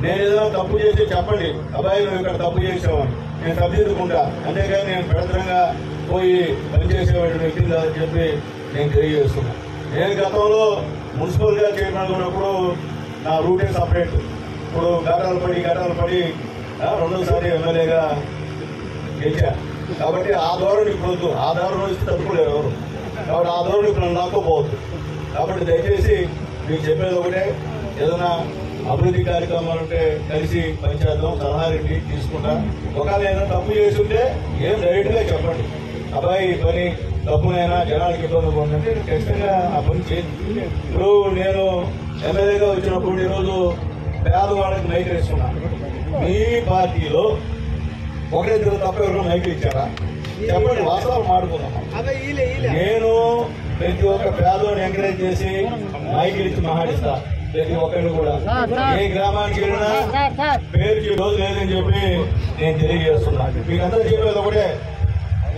నేను ఏదైనా తప్పు చేసి చెప్పండి, అబ్బాయి నువ్వు ఇక్కడ తప్పు చేసావని, నేను సరిదిద్దుకుంటా. అంతేగాని నేను పెడతరంగా పోయి పనిచేసేవాడి వ్యక్తిని కాదని చెప్పి నేను తెలియజేస్తున్నా. నేను గతంలో మున్సిపల్గా చైర్మన్ ఉన్నప్పుడు నా రూటే సపరేట్. ఇప్పుడు గటాలు పడి రెండోసారి ఎమ్మెల్యేగా గెలిచా. కాబట్టి ఆ ధోరణి ఇప్పుడు వద్దు, ఆ ధోరణి వస్తే తప్పుకోలేరు ఎవరు. కాబట్టి ఆ ధోరణి ఇప్పుడు నాకోపోవద్దు. కాబట్టి దయచేసి మీకు చెప్పేది ఒకటే, ఏదైనా అభివృద్ధి కార్యక్రమాలు ఉంటే కలిసి పనిచేద్దాం, సలహాలు తీసుకుంటా. ఒకవేళ ఏదైనా తప్పు చేస్తుంటే ఏం డైరెక్ట్ గా చెప్పండి, అబ్బాయి ఈ పని తప్పునైనా జనానికి ఇబ్బంది ఉందంటే ఖచ్చితంగా ఆ పని చేయండి. ఇప్పుడు నేను ఎమ్మెల్యేగా వచ్చినప్పుడు ఈరోజు పేదవాళ్ళకి మైకులు ఇస్తున్నాను. మీ పార్టీలో ఒకరిద్దరు తప్ప ఎవరు మైకులు ఇచ్చారా చెప్పండి, వాస్తవాలు మాట్లాడుకుందాం. నేను ప్రతి ఒక్క పేదవాడిని ఎంకరేజ్ చేసి మైకులు ఇచ్చి మాట్లాడిస్తా. ప్రతి ఒక్కరిని కూడా ఏ గ్రామానికి వెళ్ళినా పేరుకి రోజు లేదని చెప్పి నేను తెలియజేస్తున్నాను. మీకంతా చెప్పేది ఒకటే,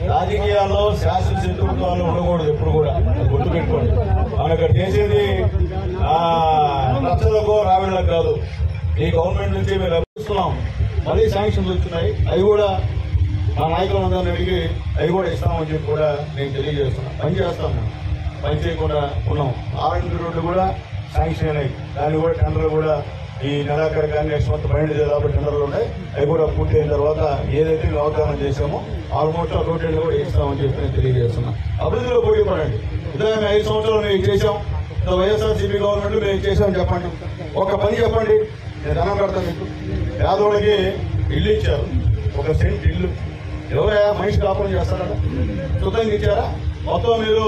రాజకీయాల్లో శాసనశత్రుత్వాలు ఉండకూడదు ఎప్పుడు కూడా, గుర్తుపెట్టుకోండి. మనం ఇక్కడ చేసేది నచ్చలకో రావిళ్ళకు కాదు. ఈ గవర్నమెంట్ నుంచి మేము లభిస్తున్నాం, మళ్ళీ శాంక్షన్లు వచ్చినాయి, అవి కూడా మా నాయకులందరినీ అడిగి అవి కూడా ఇస్తామని చెప్పి కూడా నేను తెలియజేస్తున్నాను. పని చేస్తాం, మేము పని చేయకుండా ఉన్నాం. ఆర్ఎండ్బి రోడ్లు కూడా శాంక్షన్ అయినాయి, దాన్ని కూడా టెండర్లు కూడా ఈ నెలాఖరు కానీ నెక్స్ట్ మంత్ 12 దాకా టెండర్లు ఉన్నాయి. అవి కూడా పూర్తి అయిన తర్వాత ఏదైతే వాగ్దానం చేసామో ఆల్మోస్ట్ ఆ రోడ్లు కూడా ఇస్తామని చెప్పి నేను తెలియజేస్తున్నాను. అభివృద్ధిలో పోటీ పడండి. ఇద్దరు 5 సంవత్సరాలు మేము చేసాం, వైఎస్ఆర్సీపీ గవర్నమెంట్ మేము చేసామని చెప్పండి. ఒక పని చెప్పండి, నేను ధనం పెడతాను మీకు. పేదోళ్ళకి ఇల్లు ఇచ్చారు, 1 సెంట్ ఇల్లు. ఎవరైనా మనిషి కాపురం చేస్తారా? శుద్ధంగా ఇచ్చారా? మొత్తం మీరు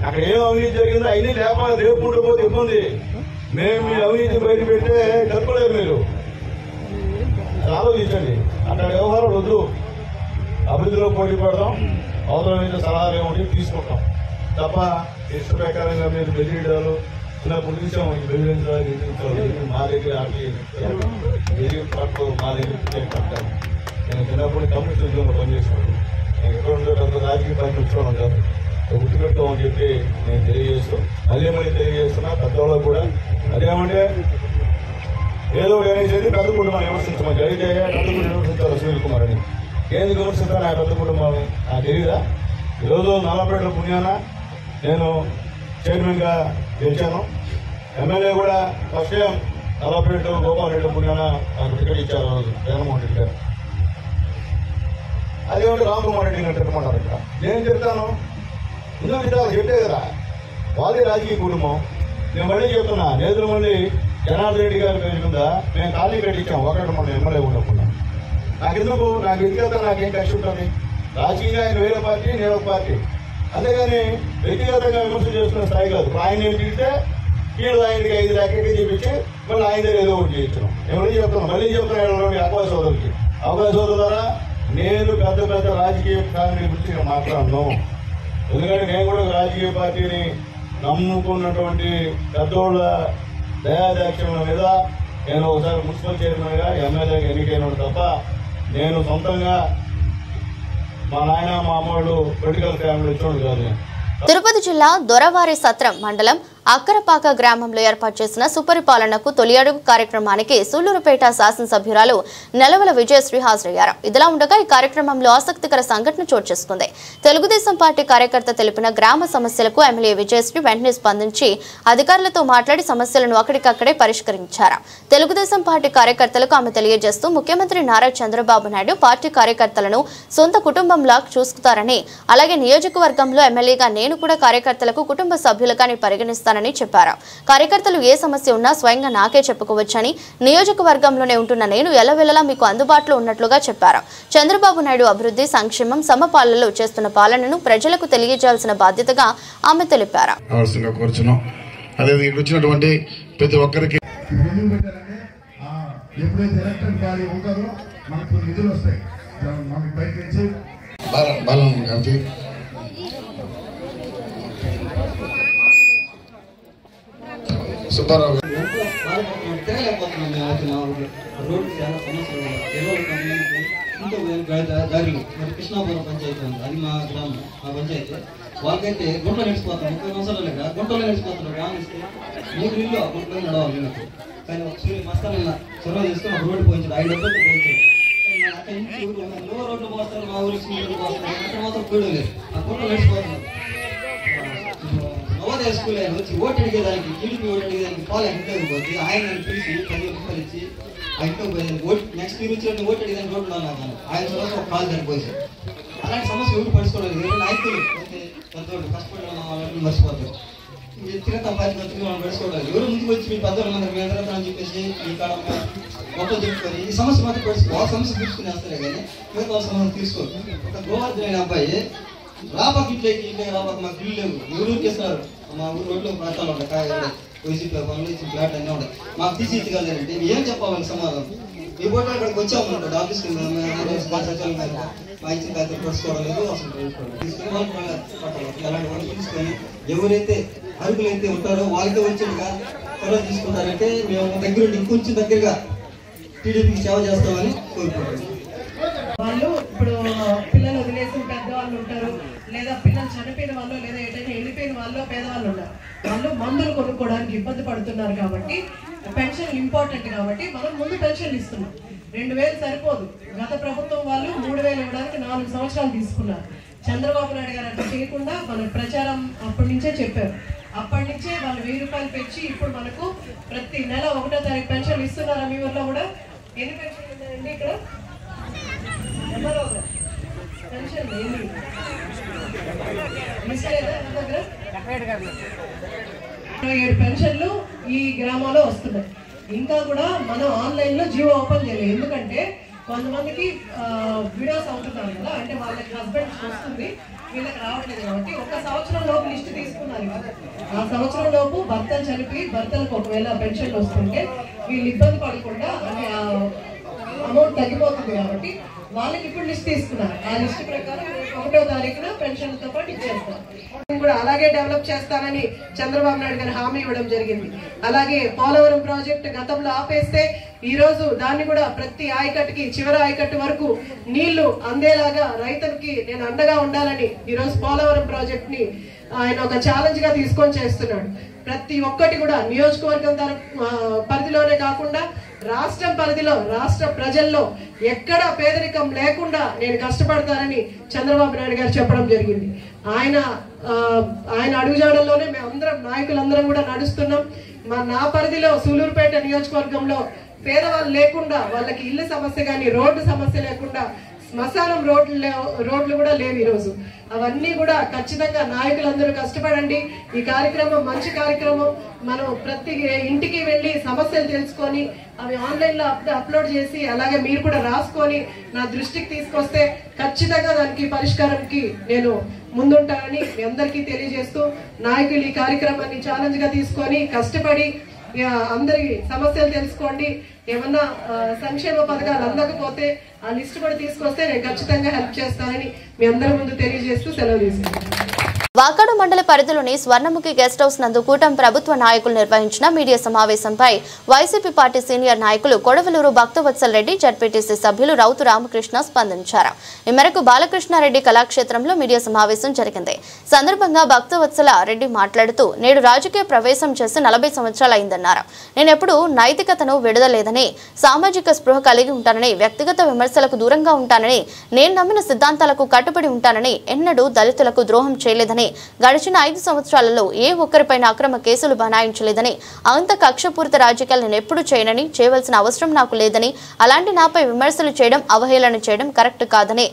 అక్కడ ఏం అవినీతి జరిగిందో అయినా లేకపోతే రేపు ఉండిపోతే ఇబ్బంది. మేము మీ అవినీతి బయట పెడితే తప్పలేరు. మీరు ఆలోచించండి, అక్కడ వ్యవహారం వద్దు. అభివృద్ధిలో పోటీ పడదాం, అవసరమైన సలహాలు ఏమిటి తీసుకుంటాం తప్ప ఇష్ట ప్రకారంగా మీరు బెదిరించాలు ఇలా పొలిటిషం బెదిరించాలి మా దగ్గర పాటు మా దగ్గర కట్టాలి. నేను చిన్నప్పుడు కమ్యూనిస్ట్ ఉద్యోగంలో పనిచేస్తున్నాను. నేను ఎక్కడ ఉండే పెద్ద రాజకీయ పార్టీ వచ్చాను కాదు, గుర్తుపెట్టుకోమని చెప్పి నేను మళ్ళీ తెలియజేస్తున్నా. పెద్దవాళ్ళు కూడా అదేమంటే ఏదో అనేసి పెద్ద కుటుంబాన్ని విమర్శించమని జరిగితే పెద్ద కుటుంబం విమర్శించారు సునీల్ కుమార్ అని. ఏది విమర్శించారు నా పెద్ద కుటుంబం నాకు తెలియదా? ఈరోజు నల్లపేట పుణ్యాన నేను చైర్మన్గా గెలిచాను. ఎమ్మెల్యే కూడా ఫస్ట్ టైం నల్లపేట గోపాల్ రెడ్డి పుణ్యాన నాకు టికెట్ ఇచ్చారు రోజు జగన్మోహన్ రెడ్డి గారు. అదేమంటే రామకుమార్ రెడ్డి గారు తిట్టమంటారు. ఇక్కడ నేను చెప్తాను ఇందులో విధాలు చెప్పే కదా, వాళ్ళే రాజకీయ కుటుంబం. నేను మళ్ళీ చెప్తున్నా, నేతలు మళ్ళీ జనార్దన్ రెడ్డి గారి పేరు కింద మేము ఖాళీ కట్టించాం ఒకటి మన ఎమ్మెల్యే ఉండకుండా. నాకు వ్యక్తిగత నాకేం కష్టం ఉంటుంది? రాజకీయంగా ఆయన వేరే పార్టీ, నేను ఒక పార్టీ. అంతేగాని వ్యక్తిగతంగా విమర్శ చేసుకునే స్థాయి కాదు. ఆయన ఏం తింటే వీళ్ళు ఆయనకి 5 లక్షలకి చూపించి మళ్ళీ ఆయన దగ్గర ఏదో ఒకటి చేయించడం. నేను మళ్ళీ చెప్తున్నాను అవకాశ సోదరులకి, అవకాశ సోదరుల ద్వారా నేను పెద్ద రాజకీయ ఫ్యామిలీ గురించి నేను మాట్లాడను. ఎందుకంటే నేను కూడా రాజకీయ పార్టీని నమ్ముకున్నటువంటి పెద్దోళ్ళ దయాదాక్షిణ్యం మీద నేను ఒకసారి మున్సిపల్ చైర్మన్గా ఎమ్మెల్యేగా ఎన్నికైన తప్ప నేను సొంతంగా మా నాయన మా అమ్మవాళ్ళు పొలిటికల్ ఫ్యామిలీ వచ్చాడు కాదు. తిరుపతి జిల్లా దొరవారి సత్రం మండలం అక్కరపాక గ్రామంలో ఏర్పాటు చేసిన సుపరిపాలనకు తొలి అడుగు కార్యక్రమానికి సూళ్లూరుపేట శాసనసభ్యురాలు నెలవల విజయశ్రీ హాజరయ్యారు. ఇదిలా ఉండగా ఈ కార్యక్రమంలో ఆసక్తికర సంఘటన చోటు చేసుకుంది. తెలుగుదేశం పార్టీ కార్యకర్త తెలిపిన గ్రామ సమస్యలకు ఎమ్మెల్యే విజయశ్రీ వెంటనే స్పందించి అధికారులతో మాట్లాడి సమస్యలను అక్కడికక్కడే పరిష్కరించారు. తెలుగుదేశం పార్టీ కార్యకర్తలకు ఆమె తెలియజేస్తూ ముఖ్యమంత్రి నారా చంద్రబాబు నాయుడు పార్టీ కార్యకర్తలను సొంత కుటుంబంలా చూసుకుతారని, అలాగే నియోజకవర్గంలో ఎమ్మెల్యేగా నేను కూడా కార్యకర్తలకు కుటుంబ సభ్యులుగానే పరిగణిస్తానని చెప్పారు. కార్యకర్తలు ఏ సమస్య ఉన్నా స్వయంగా నాకే చెప్పుకోవచ్చని, నియోజకవర్గంలోనే ఉంటున్న నేను ఎల్లవెల్లలా మీకు అందుబాటులో ఉన్నట్లుగా చెప్పారు. చంద్రబాబు నాయుడు అభివృద్ధి, సంక్షేమం, సమపాలనలో చేస్తున్న పాలనను ప్రజలకు తెలియజేయాల్సిన బాధ్యతగా ఆమె తెలిపారు. ప్రతి ఒక్కరికి సుబ్బారావు రోడ్డు చాలా సమస్యలు దారిలో మరి కృష్ణాపురం పంచాయతీ ఉంది, అది మా గ్రామం, మా పంచాయతీ. వాళ్ళకైతే గుంటలో నడిచిపోతాం, 30 సంవత్సరాలు లేక గుంటలో నడిచిపోతున్నారు. గ్రామం ఇస్తే 3 ఇల్లు ఆ గుంటలో నడవాలి నాకు. కానీ ఒక మస్తాన చొరవ చేసుకుని ఒక రోడ్డు పోయించాడు, 5 డబ్బులతో పోయించాడు. అక్కడ నుంచి లో రోడ్డు పోస్తారు, మా ఊరికి రోడ్డు పోస్తారు, అక్కడ మాత్రం పోయడం లేదు, ఆ గుంటలో నడిచిపోతున్నారు. నవోదయ స్కూల్ ఆయన వచ్చి ఓటు అడిగేదానికి, టీడీపీ ఓటు అడిగేదానికి పాలు ఇంట్లోకి పోతే ఆయన నన్ను పిలిచి 10 రూపాయలు ఇచ్చి ఆ ఇంట్లోకి పోయేదానికి ఓటు నెక్స్ట్ ఇయర్ వచ్చి ఓటు అడిగేదానికి రోడ్డు ఉన్నాను ఆయన తర్వాత ఒక కాలు చనిపోయాడు. అలాంటి సమస్య ఎవరు పడుచుకోలేదు. నాయకులు పెద్దవాళ్ళు కష్టపడిన వాళ్ళని మర్చిపోతారు. వ్యక్తిగత బాధ్యతలు మనం పడుచుకోవడానికి ఎవరు ముందుకు వచ్చి మీ పెద్దవాళ్ళు అందరూ మీ అందరూ అని చెప్పేసి ఈ కాలంలో మొత్తం చెప్పుకొని ఈ సమస్య మాత్రం పడుచుకో, ఆ సమస్య తీసుకుని వేస్తారే కానీ మిగతా సమస్య తీసుకోరు. ఒక గోవర్ధన అబ్బాయి రాబాకి ఇంట్లోకి రాబాకి మాకు ఇల్లు లేవు, ఎవరు చేస్తున్నారు మా ఊరు రోడ్లో ప్రాంతాలు ఉంటాయి, కాయలు వైసీపీ పనులు ఇచ్చిన ఫ్లాట్ అన్నీ ఉంటాయి, మాకు తీసి ఇచ్చగలంటే ఏం చెప్పాలి సమాధానం? ఈ బోర్డు అక్కడికి వచ్చామనుకోండి ఆఫీస్కి సచివాలయం మా ఇచ్చిన కాగితం పడుచుకోవడం లేదు, అసలు తీసుకుని వాళ్ళు పట్టాలి. అలాంటి వాళ్ళు తీసుకొని ఎవరైతే అర్హులైతే ఉంటారో వాళ్ళకే వచ్చేట్టుగా త్వరగా తీసుకుంటారంటే మేము దగ్గరుండి ఇంకొంచెం దగ్గరగా టీడీపీకి సేవ చేస్తామని కోరుకుంటున్నాం. వాళ్ళు ఇప్పుడు పిల్లలు వదిలేసిన పెద్దవాళ్ళు ఉంటారు, లేదా పిల్లలు చనిపోయిన వాళ్ళు, లేదా ఎటైనా వెళ్ళిపోయిన వాళ్ళు, పేదవాళ్ళు ఉన్నారు. వాళ్ళు మందులు కొనుక్కోవడానికి ఇబ్బంది పడుతున్నారు కాబట్టి పెన్షన్ ఇంపార్టెంట్ కాబట్టి మనం ముందు పెన్షన్ ఇస్తున్నాం. 2000 సరిపోదు. గత ప్రభుత్వం వాళ్ళు 3000 ఇవ్వడానికి 4 సంవత్సరాలు తీసుకున్నారు. చంద్రబాబు నాయుడు గారు అట్లా చేయకుండా మన ప్రచారం అప్పటి నుంచే చెప్పారు. అప్పటి నుంచే వాళ్ళు 1000 రూపాయలు పెంచి ఇప్పుడు మనకు ప్రతి నెల 1వ తారీఖు పెన్షన్ ఇస్తున్నారు. మీ ఊర్లో కూడా ఎన్ని పెన్షన్లు ఉన్నాయండి? ఇక్కడ పెన్షన్ 27 పెన్షన్లు ఈ గ్రామంలో వస్తున్నాయి. ఇంకా కూడా మనం ఆన్లైన్లో జియో ఓపెన్ చేయలేదు. ఎందుకంటే కొంతమందికి విడోస్ అవుతున్నారు కదా, అంటే వాళ్ళకి హస్బెండ్ వస్తుంది, వీళ్ళకి రావట్లేదు కాబట్టి 1 సంవత్సరం లోపు లిస్ట్ తీసుకున్నారు. ఆ సంవత్సరం లోపు భర్తలు చనిపోయి భర్తలకు ఒకవేళ పెన్షన్ వస్తుంటే వీళ్ళు ఇబ్బంది పడకుండా అంటే అమౌంట్ తగ్గిపోతుంది కాబట్టి వాళ్ళకి ఇప్పుడు లిస్ట్ తీసుకున్నారు. ఆ లిస్ట్ ప్రకారం 1వ తారీఖున పెన్షన్లతో పాటు ఇచ్చేస్తాం. కూడా అలాగే డెవలప్ చేస్తానని చంద్రబాబు నాయుడు గారు హామీ ఇవ్వడం జరిగింది. అలాగే పోలవరం ప్రాజెక్టు గతంలో ఆపేస్తే ఈ రోజు దాన్ని కూడా ప్రతి ఆయకట్టుకి చివరి ఆయకట్టు వరకు నీళ్లు అందేలాగా రైతులకి నేను అండగా ఉండాలని ఈ రోజు పోలవరం ప్రాజెక్ట్ ని ఆయన ఒక ఛాలెంజ్ గా తీసుకొని చేస్తున్నాడు. ప్రతి ఒక్కటి కూడా నియోజకవర్గం పరిధిలోనే కాకుండా రాష్ట్రం పరిధిలో రాష్ట్ర ప్రజల్లో ఎక్కడ పేదరికం లేకుండా నేను కష్టపడతానని చంద్రబాబు నాయుడు గారు చెప్పడం జరిగింది. ఆయన అడుగుజాడల్లోనే మేమందరం నాయకులందరం కూడా నడుస్తున్నాం. నా పరిధిలో సూలూరుపేట నియోజకవర్గంలో పేదవాళ్ళు లేకుండా వాళ్ళకి ఇల్లు సమస్య కానీ రోడ్డు సమస్య లేకుండా శ్మశానం రోడ్లు కూడా లేవు ఈరోజు. అవన్నీ కూడా ఖచ్చితంగా నాయకులందరూ కష్టపడండి. ఈ కార్యక్రమం మంచి కార్యక్రమం. మనం ప్రతి ఇంటికి వెళ్ళి సమస్యలు తెలుసుకొని అవి ఆన్లైన్ లో అప్లోడ్ చేసి అలాగే మీరు కూడా రాసుకొని నా దృష్టికి తీసుకొస్తే ఖచ్చితంగా దానికి పరిష్కారంకి నేను ముందుంటానని మీ అందరికీ తెలియజేస్తూ నాయకులు ఈ కార్యక్రమాన్ని ఛాలెంజ్ గా తీసుకొని కష్టపడి అందరి సమస్యలు తెలుసుకోండి. ఏమన్నా సంక్షేమ పథకాలు అందకపోతే ఆ లిస్ట్ కూడా తీసుకొస్తే నేను ఖచ్చితంగా హెల్ప్ చేస్తానని మీ అందరి ముందు తెలియజేస్తూ సెలవు తీసుకుంటాను. వాకాడు మండల పరిధిలోని స్వర్ణముఖి గెస్ట్ హౌస్ నందు కూటమి ప్రభుత్వ నాయకులు నిర్వహించిన మీడియా సమావేశంపై వైసీపీ పార్టీ సీనియర్ నాయకులు కొడవలూరు భక్తవత్సల్ రెడ్డి, జడ్పీటీసీ సభ్యులు రౌతు రామకృష్ణ స్పందించారు. ఈ మేరకు బాలకృష్ణారెడ్డి కళాక్షేత్రంలో మీడియా సమావేశం జరిగింది. సందర్భంగా భక్తవత్సల రెడ్డి మాట్లాడుతూ నేడు రాజకీయ ప్రవేశం చేసి 40 సంవత్సరాలైందన్నారు. నేనెప్పుడు నైతికతను విడదలేదని, సామాజిక స్పృహ కలిగి ఉంటానని, వ్యక్తిగత విమర్శలకు దూరంగా ఉంటానని, నేను నమ్మిన సిద్ధాంతాలకు కట్టుబడి ఉంటానని, ఎన్నడూ దళితులకు ద్రోహం చేయలేదని, గడిచిన 5 సంవత్సరాలలో ఏ ఒక్కరిపైన అక్రమ కేసులు బనాయించలేదని, అంత కక్షపూరిత రాజకీయాలు నేను ఎప్పుడు చేయనని, చేయవలసిన అవసరం నాకు లేదని, అలాంటి నాపై విమర్శలు చేయడం, అవహేళన చేయడం కరెక్ట్ కాదని,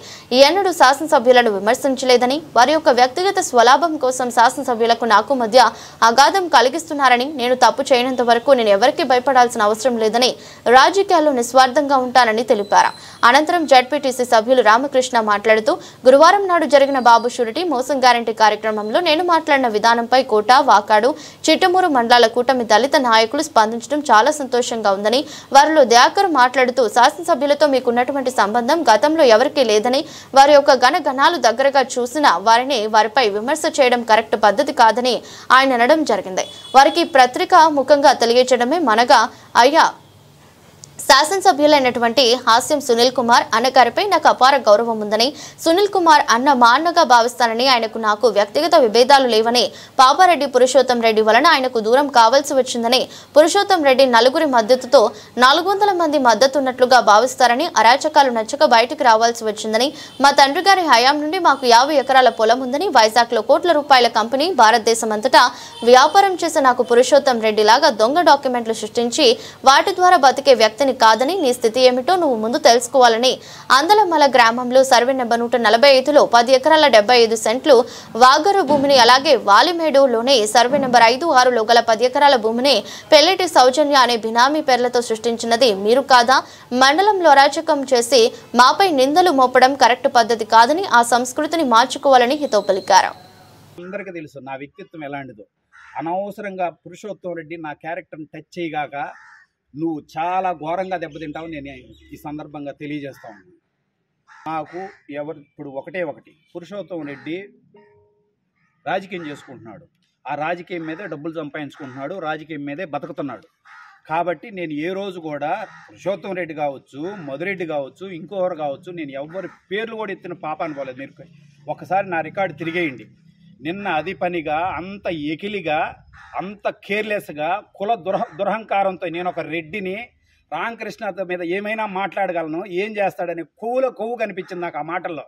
ఎన్నడూ శాసనసభ్యులను విమర్శించలేదని, వారి యొక్క వ్యక్తిగత స్వలాభం కోసం శాసనసభ్యులకు నాకు మధ్య అగాధం కలిగిస్తున్నారని, నేను తప్పు చేయనంత వరకు నేను ఎవరికి భయపడాల్సిన అవసరం లేదని, రాజకీయాల్లో నిస్వార్థంగా ఉంటానని తెలిపారు. అనంతరం జడ్పీటీసీ సభ్యులు రామకృష్ణ మాట్లాడుతూ గురువారం నాడు జరిగిన బాబు షూరిటీ మోసం గ్యారంటీ కార్యక్రమంలో నేను మాట్లాడిన విధానంపై కోట, వాకాడు, చిట్టమూరు మండలాల కూటమి దళిత నాయకులు స్పందించడం చాలా సంతోషంగా ఉందని, వారిలో దయాకర్ మాట్లాడుతూ శాసనసభ్యులతో మీకున్నటువంటి సంబంధం గతంలో ఎవరికీ లేదని, వారి యొక్క గణగణాలు దగ్గరగా చూసిన వారిని వారిపై విమర్శ చేయడం కరెక్ట్ పద్ధతి కాదని ఆయన అనడం జరిగింది. వారికి పత్రిక ముఖంగా తెలియజేయడమే మనగా అయ్యా శాసనసభ్యులైనటువంటి హాస్యం సునీల్ కుమార్ అన్నగారిపై నాకు అపార గౌరవం ఉందని, సునీల్ కుమార్ అన్న మా అన్నగా భావిస్తానని, ఆయనకు నాకు వ్యక్తిగత విభేదాలు లేవని, పాపారెడ్డి పురుషోత్తం రెడ్డి వలన ఆయనకు దూరం కావాల్సి వచ్చిందని, పురుషోత్తం రెడ్డి నలుగురి మద్దతుతో 400 మంది మద్దతున్నట్లుగా భావిస్తారని, అరాచకాలు నచ్చక బయటకు రావాల్సి వచ్చిందని, మా తండ్రి గారి హయాం నుండి మాకు 50 ఎకరాల పొలం ఉందని, వైజాగ్లో కోట్ల రూపాయల కంపెనీ, భారతదేశం అంతటా వ్యాపారం చేసే నాకు పురుషోత్తం రెడ్డి లాగా దొంగ డాక్యుమెంట్లు సృష్టించి వాటి ద్వారా బతికే వ్యక్తిని కాదని, నీ స్థితి ఏమిటో నువ్వు ముందు తెలుసుకోవాలని, అందలమల గ్రామంలో సర్వే నెంబర్ 145లో 10 ఎకరాల 75 సెంట్లు వాగరు భూమిని, అలాగే వాలిమేడులోని సర్వే నెంబర్ 5-6లో గల 10 ఎకరాల భూమిని పెళ్లిటి సౌజన్య అనే బినామీ పేర్లతో సృష్టించినది మీరు కాదా? మండలంలో అరాచకం చేసి మాపై నిందలు మోపడం కరెక్ట్ పద్ధతి కాదని, ఆ సంస్కృతిని మార్చుకోవాలని హితవు పలికారు. అందరికీ తెలుసు నా వ్యక్తిత్వం ఎలాంటిదో. అనవసరంగా పురుషోత్తం రెడ్డి నా క్యారెక్టర్ని టచ్ చేయగాక నువ్వు చాలా ఘోరంగా దెబ్బతింటావు నేను ఈ సందర్భంగా తెలియజేస్తా ఉన్నాను. నాకు ఇప్పుడు ఒకటి పురుషోత్తం రెడ్డి రాజకీయం చేసుకుంటున్నాడు. ఆ రాజకీయం మీదే డబ్బులు సంపాదించుకుంటున్నాడు, రాజకీయం మీదే బతుకుతున్నాడు. కాబట్టి నేను ఏ రోజు కూడా పురుషోత్తం రెడ్డి కావచ్చు, మధురెడ్డి కావచ్చు, ఇంకొకరు కావచ్చు, నేను ఎవరి పేర్లు కూడా ఎత్తిన పాపాన్ని పోలేదు. మీరు ఒకసారి నా రికార్డు తిరిగేయండి. నిన్న అది పనిగా అంత ఎకిలిగా అంత కేర్లెస్గా కుల దురహంకారంతో నేను ఒక రెడ్డిని, రామకృష్ణ మీద ఏమైనా మాట్లాడగలను, ఏం చేస్తాడని కొవ్వు కనిపించింది నాకు ఆ మాటల్లో.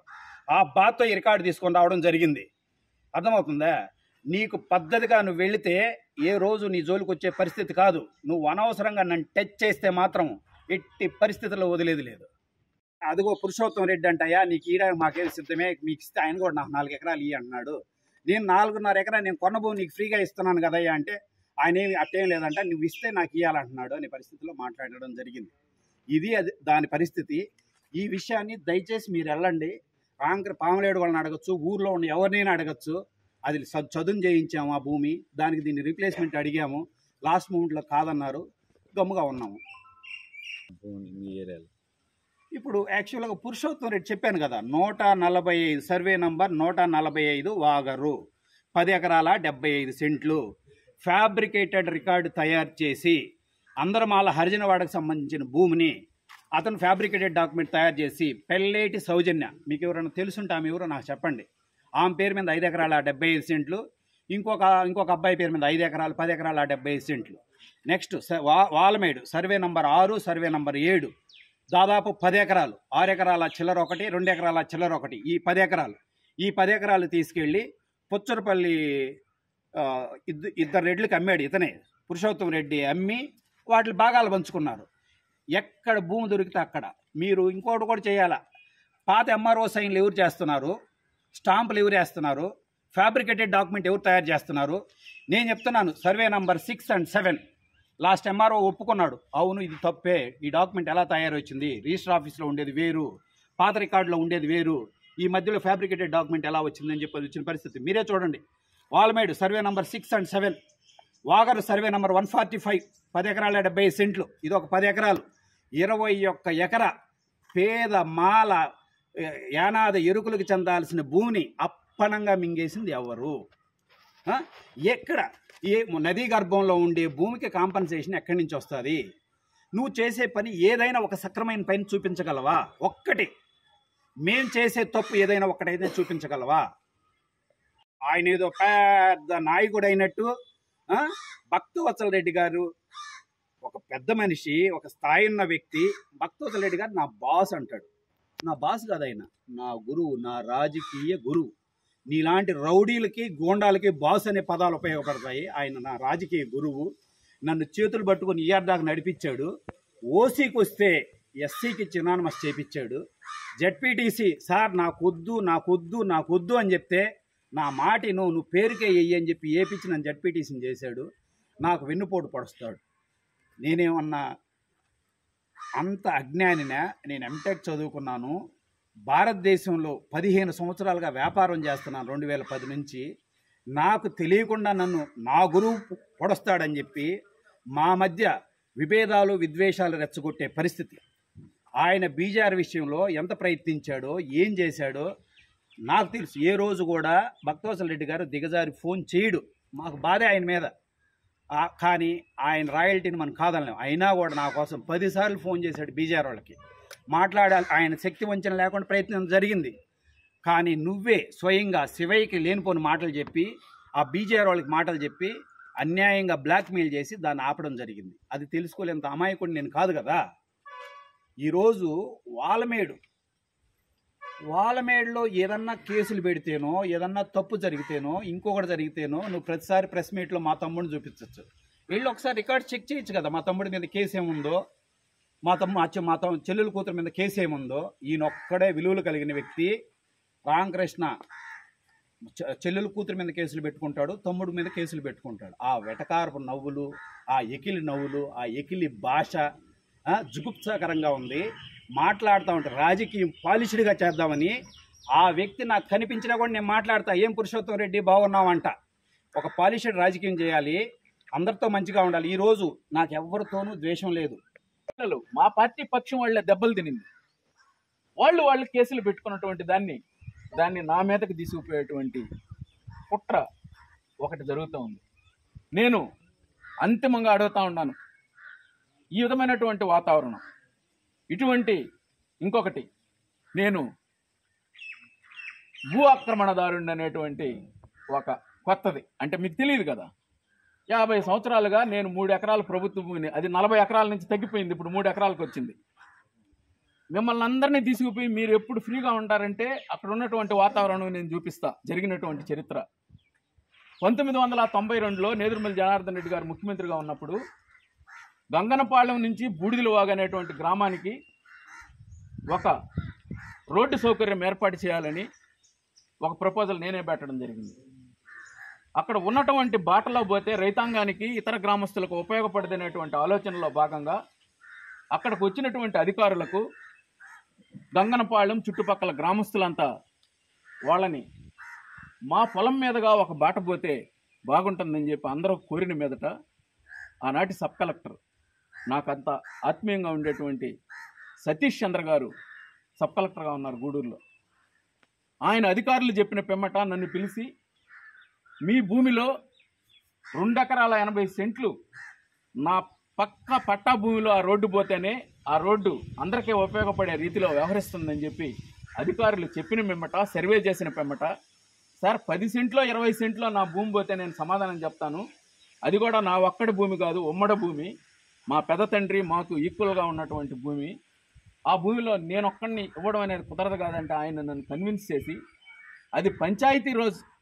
ఆ బాధతో ఈ రికార్డు తీసుకొని రావడం జరిగింది. అర్థమవుతుందా? నీకు పద్ధతిగా నువ్వు వెళితే ఏ రోజు నీ జోలికి వచ్చే పరిస్థితి కాదు. నువ్వు అనవసరంగా నన్ను టచ్ చేస్తే మాత్రం ఎట్టి పరిస్థితుల్లో వదిలేది లేదు. అదిగో పురుషోత్తం రెడ్డి అంటయ్యా నీకు ఈయడానికి మాకేం సిద్ధమే, మీకు ఇస్తే ఆయన కూడా నాకు 4 ఎకరాలు ఇయ్యి అంటున్నాడు. నేను 4.5 ఎకరా నేను కొన్న భూమి నీకు ఫ్రీగా ఇస్తున్నాను కదయ్యా అంటే ఆయన ఏమి అట్టేం లేదంటే నువ్వు ఇస్తే నాకు ఇవ్వాలంటున్నాడు అనే పరిస్థితిలో మాట్లాడడం జరిగింది. ఇది దాని పరిస్థితి. ఈ విషయాన్ని దయచేసి మీరు వెళ్ళండి. పాములేడు వాళ్ళని అడగచ్చు, ఊర్లో ఉన్న ఎవరినైనా అడగచ్చు. అది చదును చేయించాము ఆ భూమి, దానికి దీన్ని రీప్లేస్మెంట్ అడిగాము, లాస్ట్ మూమెంట్లో కాదన్నారు, గమ్ముగా ఉన్నాము. ఇప్పుడు యాక్చువల్గా పురుషోత్తం రెడ్డి చెప్పాను కదా, 145 సర్వే నంబర్ 145 వాగరు, 10 ఎకరాల 75 సెంట్లు ఫ్యాబ్రికేటెడ్ రికార్డు తయారు చేసి అందరమాల హరిజనవాడకు సంబంధించిన భూమిని అతను ఫ్యాబ్రికేటెడ్ డాక్యుమెంట్ తయారు చేసి పెళ్ళేటి సౌజన్య, మీకు ఎవరైనా తెలుసుంటే ఆమె ఎవరో నాకు చెప్పండి, ఆమె పేరు మీద 5 ఎకరాల 75 సెంట్లు, ఇంకొక అబ్బాయి పేరు మీద 5 ఎకరాలు 10 ఎకరాల 75 సెంట్లు. Next Valamedu survey number 6 survey number 7 దాదాపు 10 ఎకరాలు, 6 ఎకరాల చిల్లర ఒకటి, 2 ఎకరాల చిల్లర ఒకటి, ఈ 10 ఎకరాలు. ఈ 10 ఎకరాలు తీసుకెళ్ళి పుచ్చరపల్లి ఇద్దరు రెడ్లకు అమ్మాడు ఇతనే, పురుషోత్తం రెడ్డి అమ్మి వాటి భాగాలు పంచుకున్నారు. ఎక్కడ భూమి దొరికితే అక్కడ. మీరు ఇంకోటి కూడా చేయాలా, పాత ఎంఆర్ఓ సైన్లు ఎవరు చేస్తున్నారు, స్టాంపులు ఎవరు వేస్తున్నారు, ఫ్యాబ్రికేటెడ్ డాక్యుమెంట్ ఎవరు తయారు చేస్తున్నారు? నేను చెప్తున్నాను, survey number 6 and 7 last MRO ఒప్పుకున్నాడు, అవును ఇది తప్పే, ఈ డాక్యుమెంట్ ఎలా తయారొచ్చింది, రిజిస్టర్ ఆఫీస్లో ఉండేది వేరు, పాత రికార్డులో ఉండేది వేరు, ఈ మధ్యలో ఫ్యాబ్రికేటెడ్ డాక్యుమెంట్ ఎలా వచ్చిందని చెప్పి వచ్చిన పరిస్థితి మీరే చూడండి. Valmedu survey number 6 and 7, Vagaru survey number 145 10 ఎకరాల 70 సెంట్లు, ఇది ఒక 10 ఎకరాలు, 21 ఎకరా పేద మాల యానాద ఎరుకులకు చెందాల్సిన భూమిని అప్పనంగా మింగేసింది ఎవరు? ఎక్కడ? ఏ నదీ గర్భంలో ఉండే భూమికి కాంపన్సేషన్ ఎక్కడి నుంచి వస్తుంది? నువ్వు చేసే పని ఏదైనా ఒక సక్రమైన పని చూపించగలవా? ఒక్కటి మేం చేసే తప్పు ఏదైనా ఒక్కటైతే చూపించగలవా? ఆయన ఏదో పెద్ద నాయకుడు అయినట్టు భక్తవత్సల రెడ్డి గారు ఒక పెద్ద మనిషి, ఒక స్థాయి ఉన్న వ్యక్తి, భక్తవత్సల రెడ్డి గారు నా బాస్ అంటాడు. నా బాస్ కాదు ఆయన, నా గురువు, నా రాజకీయ గురువు. నీలాంటి రౌడీలకి గోండాలకి బాస్ అనే పదాలు ఉపయోగపడతాయి. ఆయన నా రాజకీయ గురువు. నన్ను చేతులు పట్టుకొని ఇయర్ దాకా నడిపించాడు. ఓసీకి వస్తే ఎస్సీకి చినానమస్ చేపించాడు. జెడ్పీటీసీ సార్ నాకొద్దు అని చెప్తే నా మాటి నువ్వు పేరుకే వెయ్యి అని చెప్పి ఏపించి నన్ను జెడ్పీటీసీని చేశాడు. నాకు వెన్నుపోటు పడుస్తాడు. నేనేమన్నా అంత అజ్ఞానినా? నేను ఎంటెక్ చదువుకున్నాను. భారతదేశంలో 15 సంవత్సరాలుగా వ్యాపారం చేస్తున్నాను 2010 నుంచి. నాకు తెలియకుండా నన్ను నా గురువు పొడుస్తాడని చెప్పి మా మధ్య విభేదాలు విద్వేషాలు రెచ్చగొట్టే పరిస్థితి. ఆయన బీజార్ విషయంలో ఎంత ప్రయత్నించాడో, ఏం చేశాడో నాకు తెలుసు. ఏ రోజు కూడా భక్తవత్సల రెడ్డి గారు దిగజారి ఫోన్ చేయడు. మాకు బాధే ఆయన మీద. కానీ ఆయన రాయల్టీని మనం కాదనలేం. అయినా కూడా నా కోసం 10 సార్లు ఫోన్ చేశాడు బీజార్ వాళ్ళకి. మాట్లాడాలి, ఆయన శక్తి వంచన లేకుండా ప్రయత్నం జరిగింది. కానీ నువ్వే స్వయంగా శివయ్యకి లేనిపోని మాటలు చెప్పి, ఆ బీజేఆర్ వాళ్ళకి మాటలు చెప్పి అన్యాయంగా బ్లాక్మెయిల్ చేసి దాన్ని ఆపడం జరిగింది. అది తెలుసుకోలేంత అమాయకుడు నేను కాదు కదా. ఈరోజు వాలమేడులో ఏదన్నా కేసులు పెడితేనో, ఏదన్నా తప్పు జరిగితేనో, ఇంకొకటి జరిగితేనో నువ్వు ప్రతిసారి ప్రెస్ మీట్లో మా తమ్ముడిని చూపించవచ్చు. వీళ్ళు ఒకసారి రికార్డ్ చెక్ చేయొచ్చు కదా, మా తమ్ముడి మీద కేసు ఏముందో, మా చెల్లెల కూతురు మీద కేసు ఏముందో. ఈయనొక్కడే విలువలు కలిగిన వ్యక్తి. రామకృష్ణ చెల్లెల కూతురు మీద కేసులు పెట్టుకుంటాడు, తమ్ముడి మీద కేసులు పెట్టుకుంటాడు. ఆ వెటకారపు నవ్వులు, ఆ ఎకిలి నవ్వులు, ఆ ఎకిలి భాష జుగుప్సాకరంగా ఉంది. మాట్లాడుతూ ఉంటే రాజకీయం పాలిష్డ్గా చేద్దామని ఆ వ్యక్తి నాకు కనిపించినా కూడా నేను మాట్లాడతా, ఏం పురుషోత్తం రెడ్డి బాగున్నావంట. ఒక పాలిష్డ్ రాజకీయం చేయాలి, అందరితో మంచిగా ఉండాలి. ఈరోజు నాకు ఎవరితోనూ ద్వేషం లేదు. మా పార్టీ పక్షం వాళ్ళ దెబ్బలు తినింది. వాళ్ళు కేసులు పెట్టుకున్నటువంటి దాన్ని నా మీదకి తీసుకుపోయేటువంటి కుట్ర ఒకటి జరుగుతూ ఉంది. నేను అంతిమంగా అడుగుతా ఉన్నాను, ఈ విధమైనటువంటి వాతావరణం, ఇంకొకటి నేను భూ ఆక్రమణదారుడు అనేటువంటి ఒక కొత్తది అంటే మీకు తెలియదు కదా. 50 సంవత్సరాలుగా నేను 3 ఎకరాల ప్రభుత్వ భూమిని, అది 40 ఎకరాల నుంచి తగ్గిపోయింది, ఇప్పుడు 3 ఎకరాలకు వచ్చింది. మిమ్మల్ని అందరినీ తీసుకుపోయి మీరు ఎప్పుడు ఫ్రీగా ఉంటారంటే అక్కడ ఉన్నటువంటి వాతావరణం నేను చూపిస్తా. జరిగినటువంటి చరిత్ర 1992లో నేదురుమల్లి జనార్దన్ రెడ్డి గారు ముఖ్యమంత్రిగా ఉన్నప్పుడు గంగనపాలెం నుంచి బూడిదలవాగు అనేటువంటి గ్రామానికి ఒక రోడ్డు సౌకర్యం ఏర్పాటు చేయాలని ఒక ప్రపోజల్ నేనే పెట్టడం జరిగింది. అక్కడ ఉన్నటువంటి బాటలో పోతే రైతాంగానికి, ఇతర గ్రామస్తులకు ఉపయోగపడదనేటువంటి ఆలోచనలో భాగంగా అక్కడికి వచ్చినటువంటి అధికారులకు గంగనపాలెం చుట్టుపక్కల గ్రామస్తులంతా వాళ్ళని మా పొలం మీదుగా ఒక బాట పోతే బాగుంటుందని చెప్పి అందరూ కోరిన మీదట ఆనాటి సబ్ కలెక్టర్, నాకంత ఆత్మీయంగా ఉండేటువంటి సతీష్ చంద్ర గారు సబ్ కలెక్టర్గా ఉన్నారు గూడూరులో. ఆయన అధికారులు చెప్పిన పిమ్మట నన్ను పిలిచి మీ భూమిలో 2 ఎకరాల 80 సెంట్లు నా పక్క పట్టా భూమిలో ఆ రోడ్డు పోతేనే ఆ రోడ్డు అందరికీ ఉపయోగపడే రీతిలో వ్యవహరిస్తుందని చెప్పి అధికారులు చెప్పిన పిమ్మట సర్వే చేసిన పిమ్మట సార్ 10 సెంట్లో 20 సెంట్లో నా భూమి పోతే నేను సమాధానం చెప్తాను, అది కూడా నా ఒక్కడి భూమి కాదు, ఉమ్మడి భూమి, మా పెద్ద తండ్రి మాకు ఈక్వల్గా ఉన్నటువంటి భూమి, ఆ భూమిలో నేను ఒక్కడిని ఇవ్వడం అనేది కుదరదు కాదంటే ఆయన నన్ను కన్విన్స్ చేసి అది పంచాయతీ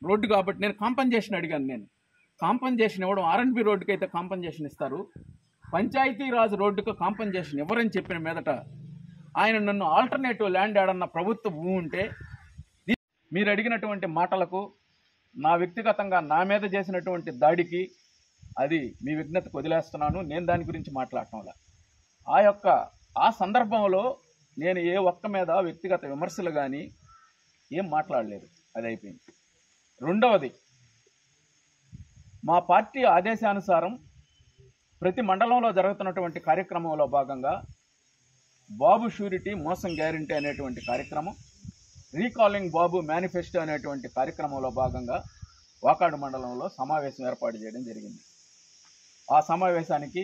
రోడ్డు కాబట్టి నేను కాంపన్సేషన్ అడిగాను. నేను కాంపన్సేషన్ ఇవ్వడం ఆర్ఎన్బి రోడ్డుకి అయితే కాంపన్సేషన్ ఇస్తారు, పంచాయతీ రాజ్ రోడ్డుకు కాంపన్సేషన్ ఇవ్వరని చెప్పిన మీదట ఆయన నన్ను ఆల్టర్నేటివ్ ల్యాండ్ ఏడన్న ప్రభుత్వ భూమి ఉంటే మీరు అడిగినటువంటి మాటలకు నా వ్యక్తిగతంగా నా మీద చేసినటువంటి దాడికి అది మీ విజ్ఞతకు వదిలేస్తున్నాను. నేను దాని గురించి మాట్లాడటంలా ఆ సందర్భంలో నేను ఏ ఒక్క మీద వ్యక్తిగత విమర్శలు కానీ ఏం మాట్లాడలేదు, అది అయిపోయింది. రెండవది, మా పార్టీ ఆదేశానుసారం ప్రతి మండలంలో జరుగుతున్నటువంటి కార్యక్రమంలో భాగంగా బాబు షూరిటీ మోసం గ్యారంటీ అనేటువంటి కార్యక్రమం, రీకాలింగ్ బాబు మేనిఫెస్టో అనేటువంటి కార్యక్రమంలో భాగంగా వాకాడు మండలంలో సమావేశం ఏర్పాటు చేయడం జరిగింది. ఆ సమావేశానికి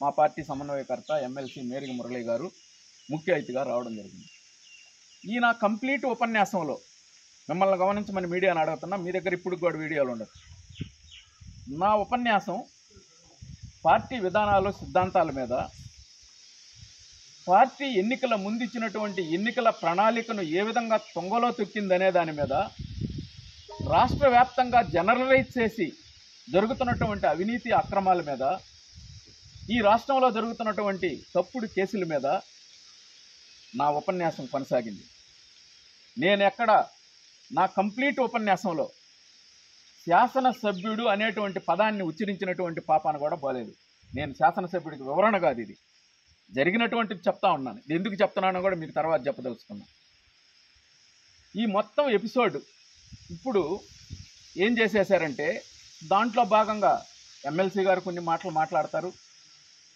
మా పార్టీ సమన్వయకర్త ఎమ్మెల్సీ మేరిగ మురళి గారు ముఖ్య అతిథిగా రావడం జరిగింది. ఈయన కంప్లీట్ ఉపన్యాసంలో మిమ్మల్ని గమనించమని మీడియాను అడుగుతున్నా, మీ దగ్గర ఇప్పుడు కూడా వీడియోలు ఉండొచ్చు. నా ఉపన్యాసం పార్టీ విధానాలు సిద్ధాంతాల మీద, పార్టీ ఎన్నికల ముందు ఇచ్చినటువంటి ఎన్నికల ప్రణాళికను ఏ విధంగా తొంగలో తొక్కిందనే దాని మీద, రాష్ట్ర వ్యాప్తంగా జనరలైజ్ చేసి జరుగుతున్నటువంటి అవినీతి అక్రమాల మీద, ఈ రాష్ట్రంలో జరుగుతున్నటువంటి తప్పుడు కేసుల మీద నా ఉపన్యాసం కొనసాగింది. నేను ఎక్కడ నా కంప్లీట్ ఉపన్యాసంలో శాసనసభ్యుడు అనేటువంటి పదాన్ని ఉచ్చరించినటువంటి పాపాన కూడా పోలేదు. నేను శాసనసభ్యుడికి వివరణ కాదు, ఇది జరిగినటువంటిది చెప్తా ఉన్నాను. ఎందుకు చెప్తున్నానో కూడా మీకు తర్వాత చెప్పదలుచుకున్నాను. ఈ మొత్తం ఎపిసోడ్ ఇప్పుడు ఏం చేసేసారంటే, దాంట్లో భాగంగా ఎమ్మెల్సీ గారు కొన్ని మాటలు మాట్లాడతారు,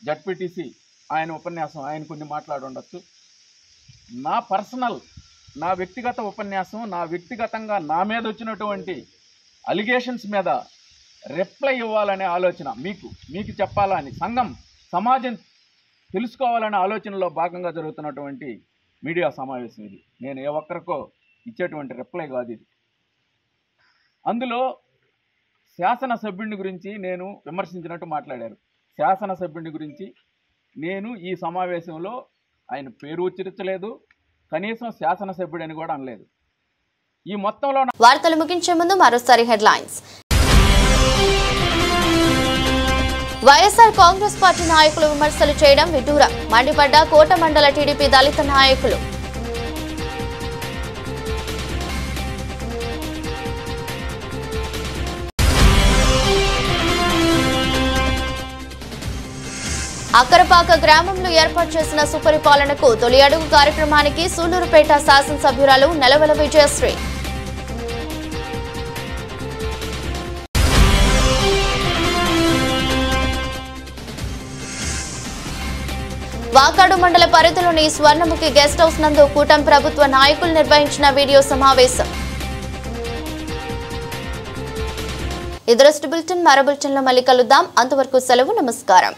జడ్పీటీసీ ఆయన ఉపన్యాసం ఆయన కొన్ని మాట్లాడి ఉండొచ్చు. నా పర్సనల్, నా వ్యక్తిగత ఉపన్యాసం, నా వ్యక్తిగతంగా నా మీద వచ్చినటువంటి అలిగేషన్స్ మీద రిప్లై ఇవ్వాలనే ఆలోచన, మీకు చెప్పాలని, సమాజం తెలుసుకోవాలనే ఆలోచనలో భాగంగా జరుగుతున్నటువంటి మీడియా సమావేశం ఇది. నేను ఏ ఒక్కరికో ఇచ్చేటువంటి రిప్లై కాదు ఇది. అందులో శాసనసభ్యుని గురించి నేను విమర్శించినట్టు మాట్లాడారు. శాసనసభ్యుని గురించి నేను ఈ సమావేశంలో ఆయన పేరు ఉచ్చరించలేదు, కనీసం శాసనసభ్యుడని కూడా అనలేదు. ఈ మొత్తంలో వార్తలు ముగించే ముందు మరోసారి హెడ్లైన్స్. వైఎస్ఆర్ కాంగ్రెస్ పార్టీ నాయకులు విమర్శలు చేయడం విడ్డూరం, మండిపడ్డ కోట మండల టీడీపీ దళిత నాయకులు. అక్కరపాక గ్రామంలో ఏర్పాటు చేసిన సుపరిపాలనకు తొలి అడుగు కార్యక్రమానికి సూళ్లూరుపేట శాసనసభ్యురాలు నెలవల విజయశ్రీ. వాకాడు మండల పరిధిలోని స్వర్ణముఖి గెస్ట్ హౌస్ నందు కూటమి ప్రభుత్వ నాయకులు నిర్వహించిన వీడియో సమావేశం. ఇదరస్ట్ బులెటిన్, మరో బులెటిన్లో మళ్ళీ కలుద్దాం. అంతవరకు సెలవు, నమస్కారం.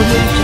Audio